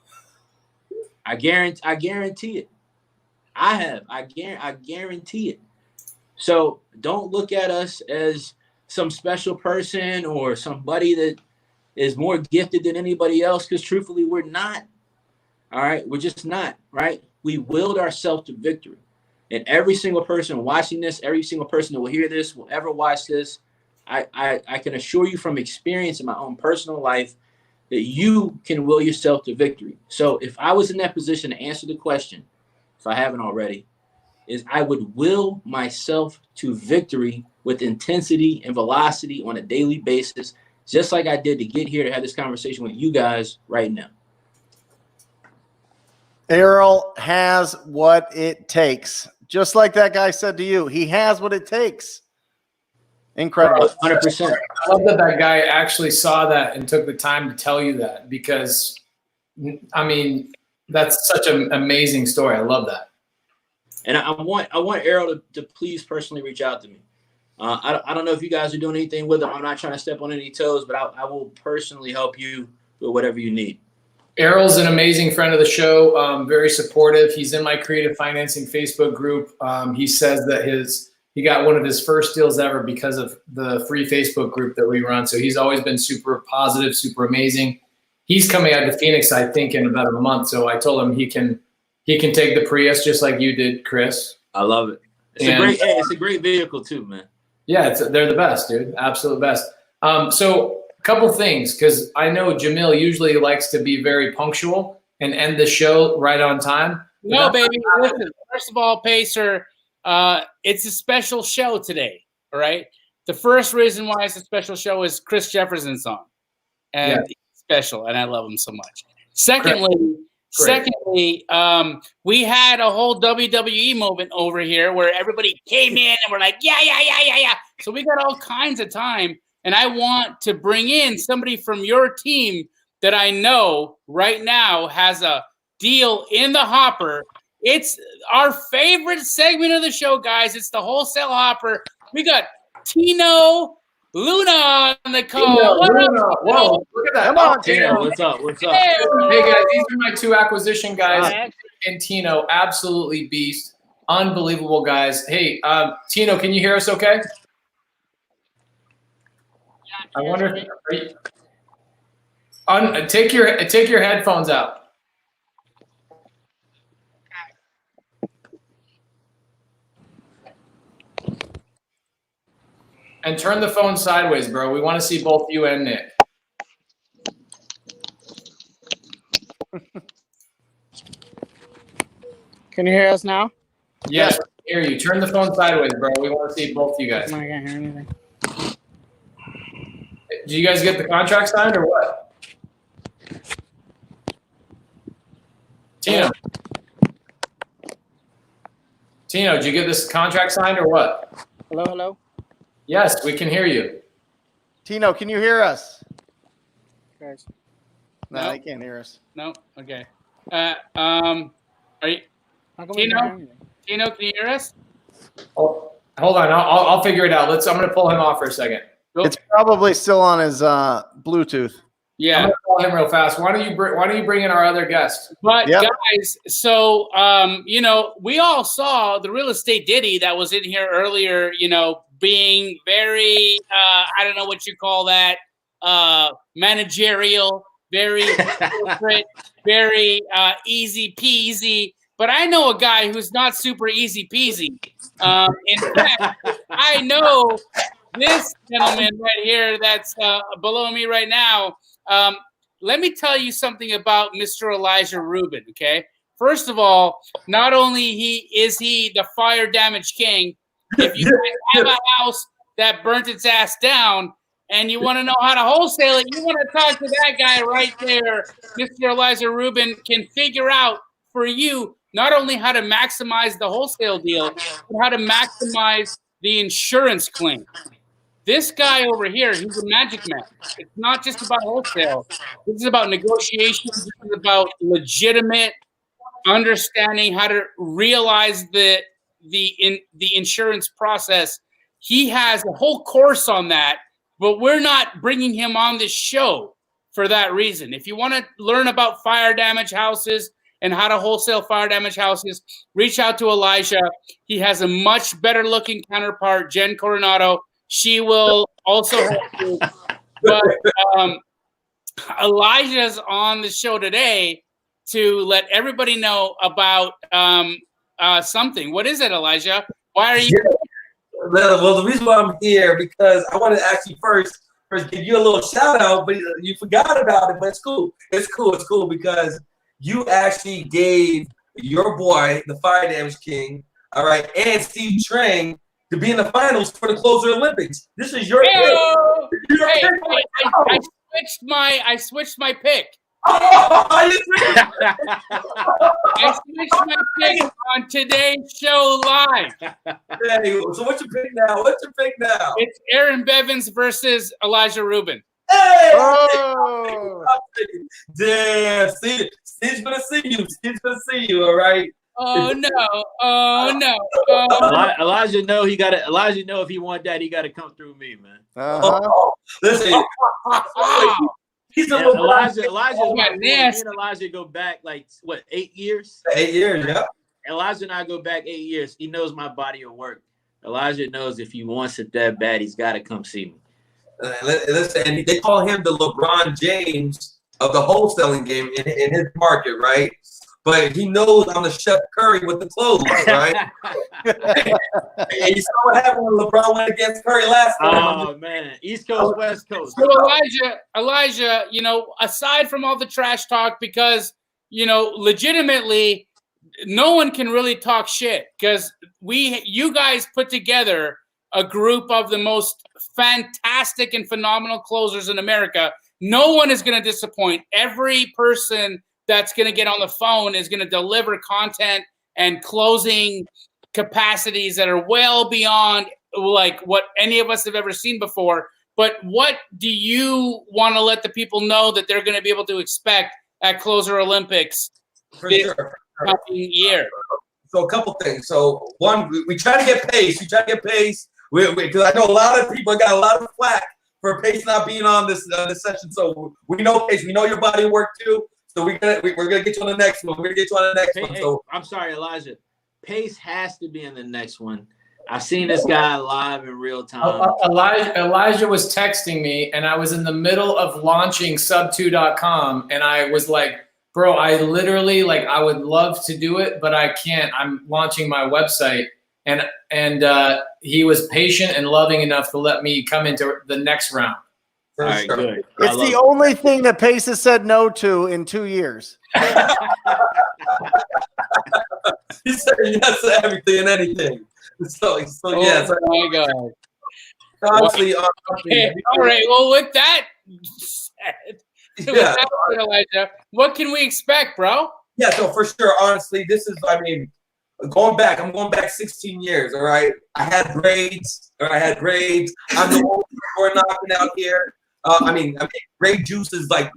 I guarantee it. I have. I guarantee it. So don't look at us as some special person or somebody that is more gifted than anybody else, because truthfully, we're not. All right, we're just not, right? We willed ourselves to victory. And every single person watching this, every single person that will hear this, will ever watch this, I can assure you from experience in my own personal life that you can will yourself to victory. So if I was in that position to answer the question, if I haven't already, is I would will myself to victory with intensity and velocity on a daily basis, just like I did to get here to have this conversation with you guys right now. Errol has what it takes. Just like that guy said to you, he has what it takes. Incredible. 100%. I love that guy actually saw that and took the time to tell you that, because, I mean, that's such an amazing story. I love that. And I want Errol to please personally reach out to me. I don't know if you guys are doing anything with him. I'm not trying to step on any toes, but I will personally help you with whatever you need. Errol's an amazing friend of the show, very supportive. He's in my creative financing Facebook group. He says that he got one of his first deals ever because of the free Facebook group that we run. So he's always been super positive, super amazing. He's coming out to Phoenix, I think, in about a month. So I told him he can take the Prius just like you did, Chris. I love it. It's a great vehicle too, man. Yeah, they're the best, dude. Absolute best. So a couple things, because I know Jamil usually likes to be very punctual and end the show right on time. No, baby. Listen, first of all, Pacer, it's a special show today, all right? The first reason why it's a special show is Chris Jefferson's song. And it's special, and I love him so much. Secondly, Great. Secondly, we had a whole WWE moment over here where everybody came in and we're like, yeah. So we got all kinds of time. And I want to bring in somebody from your team that I know right now has a deal in the hopper. It's our favorite segment of the show, guys. It's the Wholesale Hopper. We got Tino Luna on the call. What up, Tino? Whoa, look at that. Come on, Tino, Tino. what's up? What's up? Hey, Hey guys, these are my 2 acquisition guys. Hi. And Tino, absolutely beast. Unbelievable guys. Hey, Tino, can you hear us okay? I wonder if take your headphones out. And turn the phone sideways, bro. We want to see both you and Nick. Can you hear us now? Yes, we can hear you. Turn the phone sideways, bro. We want to see both you guys. I can't hear anything. Do you guys get the contract signed or what? Tino, did you get this contract signed or what? Hello? Yes, we can hear you. Tino, can you hear us? Guys. No, No. he can't hear us. No, okay. Are you How come we can't hear anything? Tino? Can you hear us? Oh, hold on, I'll figure it out. I'm gonna pull him off for a second. It's probably still on his Bluetooth. I'm Yeah, gonna call him real fast. Why don't you bring in our other guest? but Yep. guys, so we all saw the real estate ditty that was in here earlier. Being very I don't know what you call that, managerial, very corporate, very easy peasy. But I know a guy who's not super easy peasy. In fact, I know this gentleman right here that's below me right now. Let me tell you something about Mr. Elijah Rubin, okay? First of all, not only is he the fire damage king, if you have a house that burnt its ass down and you want to know how to wholesale it, you want to talk to that guy right there. Mr. Elijah Rubin can figure out for you not only how to maximize the wholesale deal, but how to maximize the insurance claim. This guy over here, he's a magic man. It's not just about wholesale. This is about negotiations. This is about legitimate understanding how to realize the insurance process. He has a whole course on that, but we're not bringing him on this show for that reason. If you want to learn about fire damage houses and how to wholesale fire damage houses, reach out to Elijah. He has a much better looking counterpart, Jen Coronado. She will also help you. But Elijah's on the show today to let everybody know about something. What is it, Elijah? Why are you? Well, the reason why I'm here because I wanted to actually first give you a little shout out, but you forgot about it. But it's cool. It's cool because you actually gave your boy, the Fire Damage King, all right, and Steve Trang to be in the finals for the Closer Olympics. This is your pick. I switched my pick. I switched my pick on today's show live. So what's your pick now? It's Aaron Bevins versus Elijah Rubin. Hey! Oh! Damn, Steve's gonna see you, all right? Oh no! Elijah know Elijah know if he want that, he got to come through me, man. Listen, he's a little Elijah got nasty. and Elijah go back like what 8 years? 8 years, yeah. Elijah and I go back 8 years. He knows my body of work. Elijah knows if he wants it that bad, he's got to come see me. Listen, they call him the LeBron James of the wholesaling game in his market, right? But he knows I'm the Chef Curry with the clothes, right? And you saw what happened when LeBron went against Curry last time. Oh man, East Coast, West Coast. So Elijah, aside from all the trash talk, because legitimately, no one can really talk shit because you guys put together a group of the most fantastic and phenomenal closers in America. No one is going to disappoint. Every person that's going to get on the phone is going to deliver content and closing capacities that are well beyond like what any of us have ever seen before. But what do you want to let the people know that they're going to be able to expect at Closer Olympics this coming year? So a couple things. So one, we try to get pace. We try to get pace because I know a lot of people got a lot of flack for Pace not being on this session. So we know Pace. We know your body of work too. So we're gonna get you on the next one. We're gonna get you on the next one. So I'm sorry, Elijah. Pace has to be in the next one. I've seen this guy live in real time. Elijah was texting me, and I was in the middle of launching sub2.com, and I was like, bro, I literally, like, I would love to do it, but I can't. I'm launching my website. And he was patient and loving enough to let me come into the next round. All right, good. It's the only thing that Pace has said no to in 2 years. He said yes to everything and anything. So yeah. Oh my God. Honestly, okay. All right. Well, with that said, yeah. Elijah, what can we expect, bro? Yeah. So for sure, honestly, this is. I mean, I'm going back 16 years. All right. I had braids. I'm the old door knocking out here. I mean, grape juice is like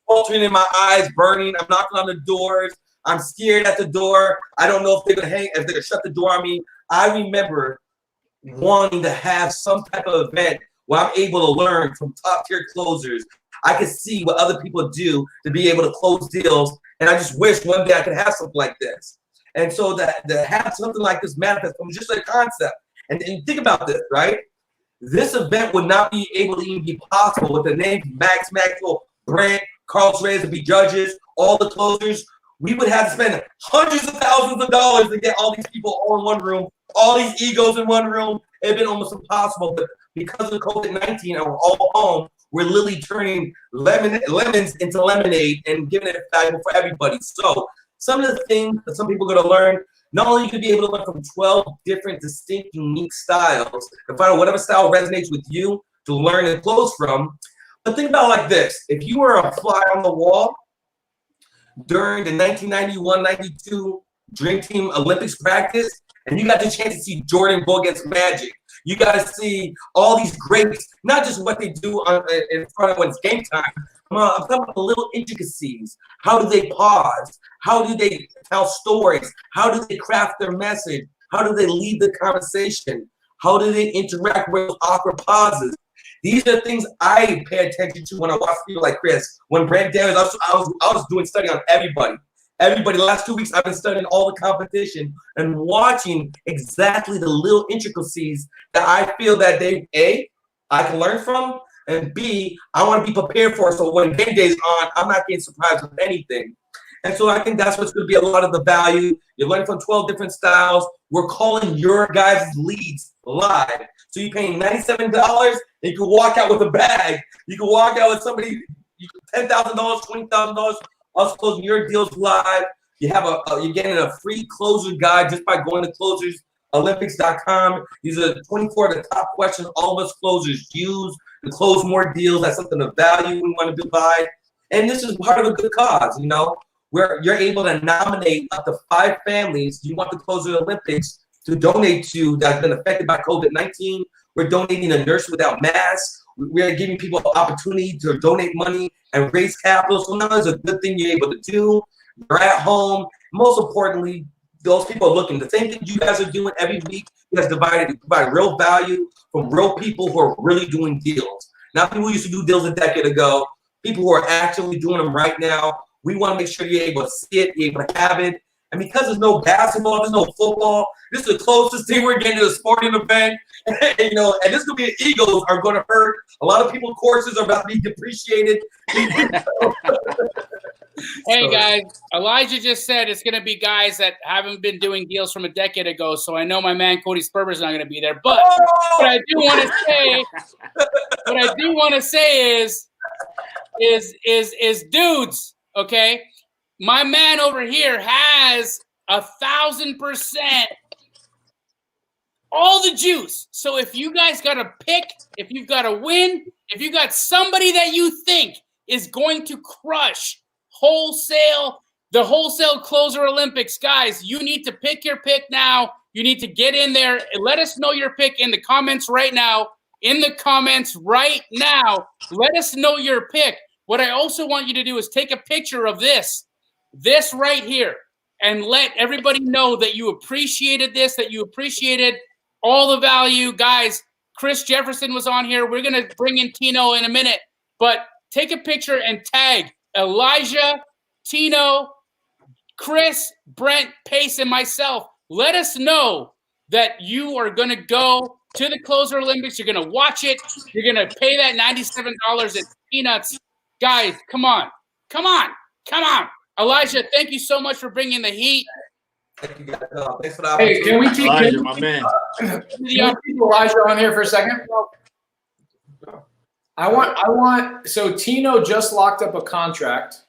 sweltering in my eyes, burning. I'm knocking on the doors. I'm scared at the door. I don't know if they're gonna shut the door on me. I remember wanting to have some type of event where I'm able to learn from top tier closers. I could see what other people do to be able to close deals, and I just wish one day I could have something like this. And so that to have something like this manifest from just a concept. And think about this, right? This event would not be able to even be possible with the names Max Maxwell, Brent, Carlos Reyes to be judges, all the closers. We would have to spend hundreds of thousands of dollars to get all these people all in one room, all these egos in one room. It'd been almost impossible. But because of COVID-19 and we're all home, we're literally turning lemons into lemonade and giving it value for everybody. So some of the things that some people are going to learn, not only you can be able to learn from 12 different distinct, unique styles and find out whatever style resonates with you to learn and close from, but think about it like this. If you were a fly on the wall during the 1991-92 Dream Team Olympics practice, and you got the chance to see Jordan go against Magic, you got to see all these greats, not just what they do in front of when it's game time. I'm talking about the little intricacies. How do they pause? How do they tell stories? How do they craft their message? How do they lead the conversation? How do they interact with awkward pauses? These are things I pay attention to when I watch people like Chris. When Brent Daniels, I was doing study on everybody. The last 2 weeks, I've been studying all the competition and watching exactly the little intricacies that I feel that I can learn from, and B, I want to be prepared for. So when game day is on, I'm not getting surprised with anything. And so I think that's what's going to be a lot of the value. You're learning from 12 different styles. We're calling your guys' leads live. So you're paying $97, and you can walk out with a bag. You can walk out with somebody, $10,000, $20,000. Us closing your deals live. You're getting a free closer guide just by going to closersolympics.com. These are 24 of the top questions all of us closers use to close more deals. That's something of value we want to provide. And this is part of a good cause, you know, where you're able to nominate up to 5 families you want the Closer Olympics to donate to that's been affected by COVID-19. We're donating a Nurse Without Masks. We're giving people an opportunity to donate money and raise capital. So now it's a good thing you're able to do. You're at home. Most importantly, those people are looking. The same thing you guys are doing every week. You guys provide real value from real people who are really doing deals. Not people who used to do deals a decade ago. People who are actually doing them right now. We want to make sure you're able to see it, you're able to have it. And because there's no basketball, there's no football, this is the closest thing we're getting to a sporting event. You know, and this could be egos are going to hurt. A lot of people's courses are about to be depreciated. Hey guys, Elijah just said it's going to be guys that haven't been doing deals from a decade ago. So I know my man Cody Sperber's not going to be there. But what I do want to say, is dudes, okay? My man over here has 1,000% all the juice. So if you guys got to pick, if you've got to win, if you got somebody that you think is going to crush Wholesale, the Wholesale Closer Olympics. Guys, you need to pick your pick now. You need to get in there and let us know your pick in the comments right now. In the comments right now, let us know your pick. What I also want you to do is take a picture of this right here, and let everybody know that you appreciated this, that you appreciated all the value. Guys, Chris Jefferson was on here. We're going to bring in Tino in a minute, but take a picture and tag Elijah, Tino, Chris, Brent, Pace, and myself. Let us know that you are going to go to the Closer Olympics. You're going to watch it. You're going to pay that $97 in peanuts. Guys, come on. Come on. Come on. Elijah, thank you so much for bringing the heat. Thank you guys. Thanks for the Hey, can we keep Elijah, my man. Elijah on here for a second? So Tino just locked up a contract.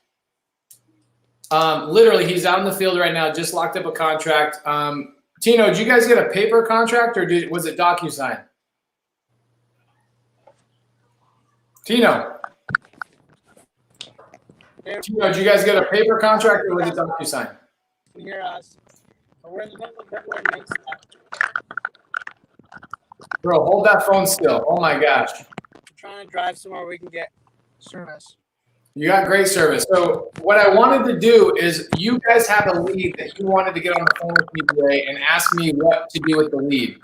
Literally, he's out in the field right now, just locked up a contract. Tino, did you guys get a paper contract or was it DocuSign? Tino, did you guys get a paper contract or was it DocuSign? You hear us. We're in the middle of February next. Bro, hold that phone still. Oh my gosh. I'm trying to drive somewhere we can get service. You got great service. So what I wanted to do is you guys have a lead that you wanted to get on the phone with me today and ask me what to do with the lead.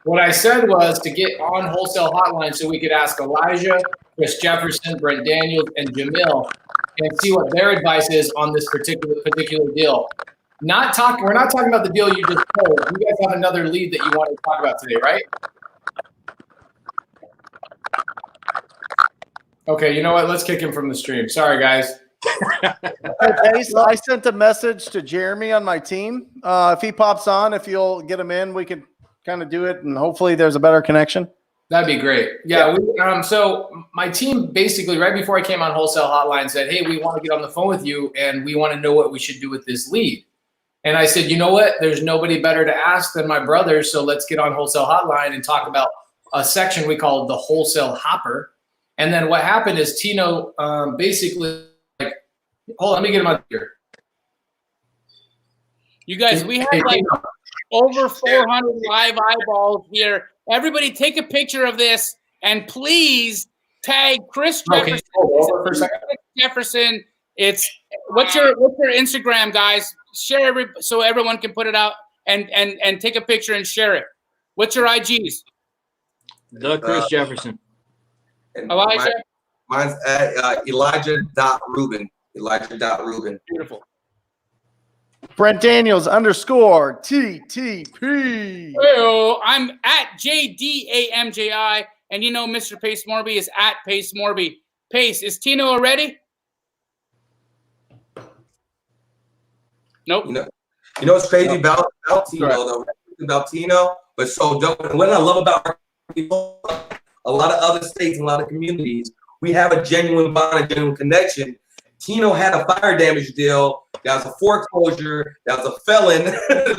What I said was to get on Wholesale Hotline so we could ask Elijah, Chris Jefferson, Brent Daniels, and Jamil and see what their advice is on this particular deal. We're not talking about the deal you just told. You guys have another lead that you want to talk about today, right? Okay, you know what? Let's kick him from the stream. Sorry, guys. I sent a message to Jeremy on my team. If he pops on, if you'll get him in, we could kind of do it, and hopefully there's a better connection. That'd be great. Yeah. So my team basically right before I came on Wholesale Hotline said, hey, we want to get on the phone with you, and we want to know what we should do with this lead. And I said, you know what? There's nobody better to ask than my brother, so let's get on Wholesale Hotline and talk about a section we call the Wholesale Hopper. And then what happened is Tino basically hold on, let me get him out here. You guys, we have like over 400 live eyeballs here. Everybody take a picture of this and please tag Chris Jefferson. Jefferson. It's what's your Instagram, guys? Share so everyone can put it out and take a picture and share it. What's your IGs? The Chris Jefferson. Elijah? Mine's at Elijah.Rubin. Elijah.Rubin. Beautiful. Brent Daniels _ TTP. Hey-o, I'm at JDAMJI, and you know Mr. Pace Morby is at Pace Morby. Pace, is Tino already? Nope. You know what's crazy about Tino, though? About Tino, but so what I love about people, a lot of other states and a lot of communities, we have a genuine bond, a genuine connection. Tino had a fire damage deal. That was a foreclosure. That was a felon.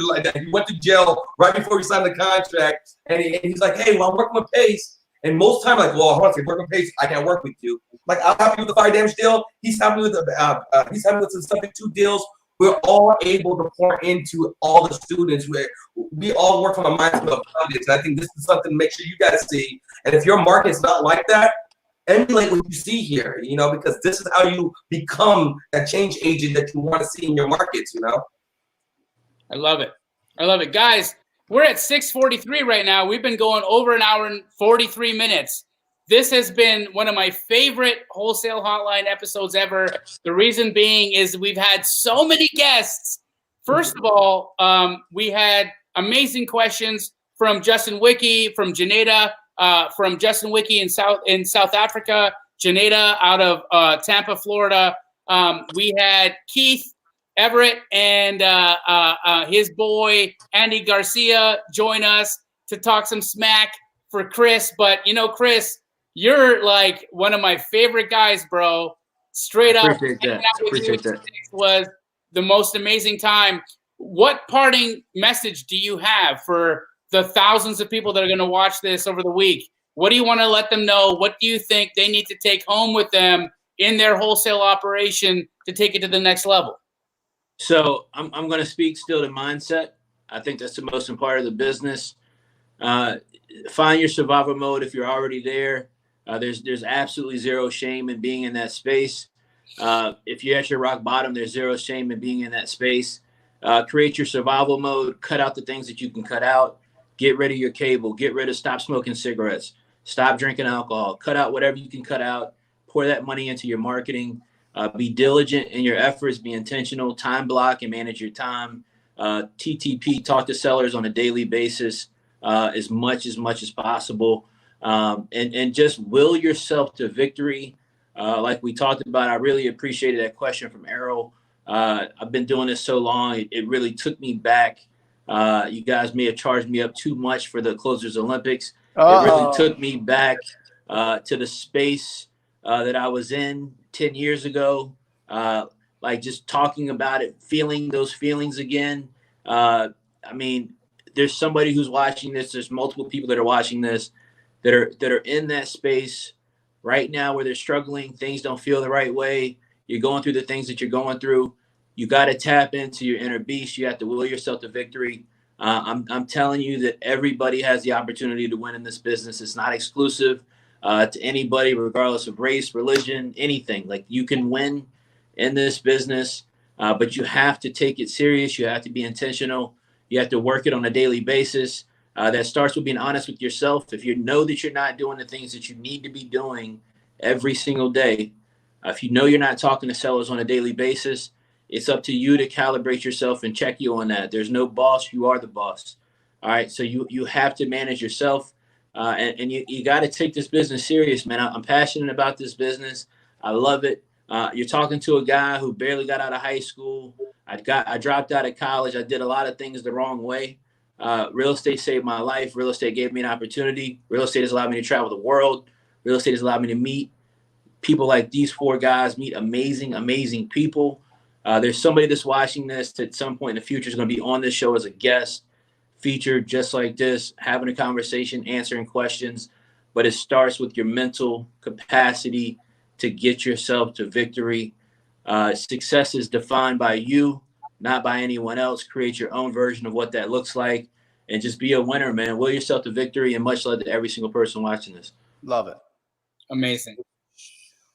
Like that. He went to jail right before he signed the contract. And he's like, hey, well, I'm working with Pace. And most time, like, well, hold on, working with Pace, I can't work with you. Like, I'll help you with the fire damage deal. He's helping me with some subject to deals. We're all able to pour into all the students. We all work from a mindset of abundance. I think this is something to make sure you guys see. And if your market's not like that, emulate what you see here, because this is how you become that change agent that you want to see in your markets, I love it. I love it. Guys, we're at 6:43 right now. We've been going over an hour and 43 minutes. This has been one of my favorite Wholesale Hotline episodes ever. The reason being is we've had so many guests. First of all, we had amazing questions from Justin Wiki, from Janeda, from Justin Wiki in South Africa, Janeda out of Tampa, Florida. We had Keith Everett and his boy Andy Garcia join us to talk some smack for Chris. But Chris, you're like one of my favorite guys, bro. Straight up. Appreciate that. Was the most amazing time. What parting message do you have for the thousands of people that are going to watch this over the week? What do you want to let them know? What do you think they need to take home with them in their wholesale operation to take it to the next level? So I'm going to speak still to mindset. I think that's the most important part of the business. Find your survival mode if you're already there. There's absolutely zero shame in being in that space. If you're at your rock bottom, there's zero shame in being in that space. Create your survival mode. Cut out the things that you can cut out. Get rid of your cable. Stop smoking cigarettes. Stop drinking alcohol. Cut out whatever you can cut out. Pour that money into your marketing. Be diligent in your efforts. Be intentional. Time block and manage your time. TTP, talk to sellers on a daily basis as much as possible. And just will yourself to victory. Like we talked about, I really appreciated that question from Errol. I've been doing this so long, it really took me back. You guys may have charged me up too much for the Closers Olympics. It really took me back to the space that I was in 10 years ago. Like just talking about it, feeling those feelings again. I mean, there's somebody who's watching this. There's multiple people that are watching this that are in that space right now where they're struggling. Things don't feel the right way. You're going through the things that you're going through. You got to tap into your inner beast. You have to will yourself to victory. I'm telling you that everybody has the opportunity to win in this business. It's not exclusive to anybody, regardless of race, religion, anything. Like you can win in this business, but you have to take it serious. You have to be intentional. You have to work it on a daily basis. That starts with being honest with yourself. If you know that you're not doing the things that you need to be doing every single day, if you know you're not talking to sellers on a daily basis, it's up to you to calibrate yourself and check you on that. There's no boss. You are the boss. All right. So you have to manage yourself. And you got to take this business serious, man. I'm passionate about this business. I love it. You're talking to a guy who barely got out of high school. I dropped out of college. I did a lot of things the wrong way. Real estate saved my life. Real estate gave me an opportunity. Real estate has allowed me to travel the world. Real estate has allowed me to meet people like these four guys, meet amazing, amazing people. There's somebody that's watching this at some point in the future is going to be on this show as a guest, featured just like this, having a conversation, answering questions. But it starts with your mental capacity to get yourself to victory. Success is defined by you, not by anyone else. Create your own version of what that looks like and just be a winner, man. Will yourself to victory, and much love to every single person watching this. Love it. Amazing.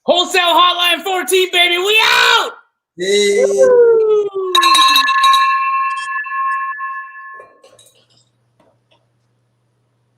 Wholesale Hotline 14, baby. We out! Hey.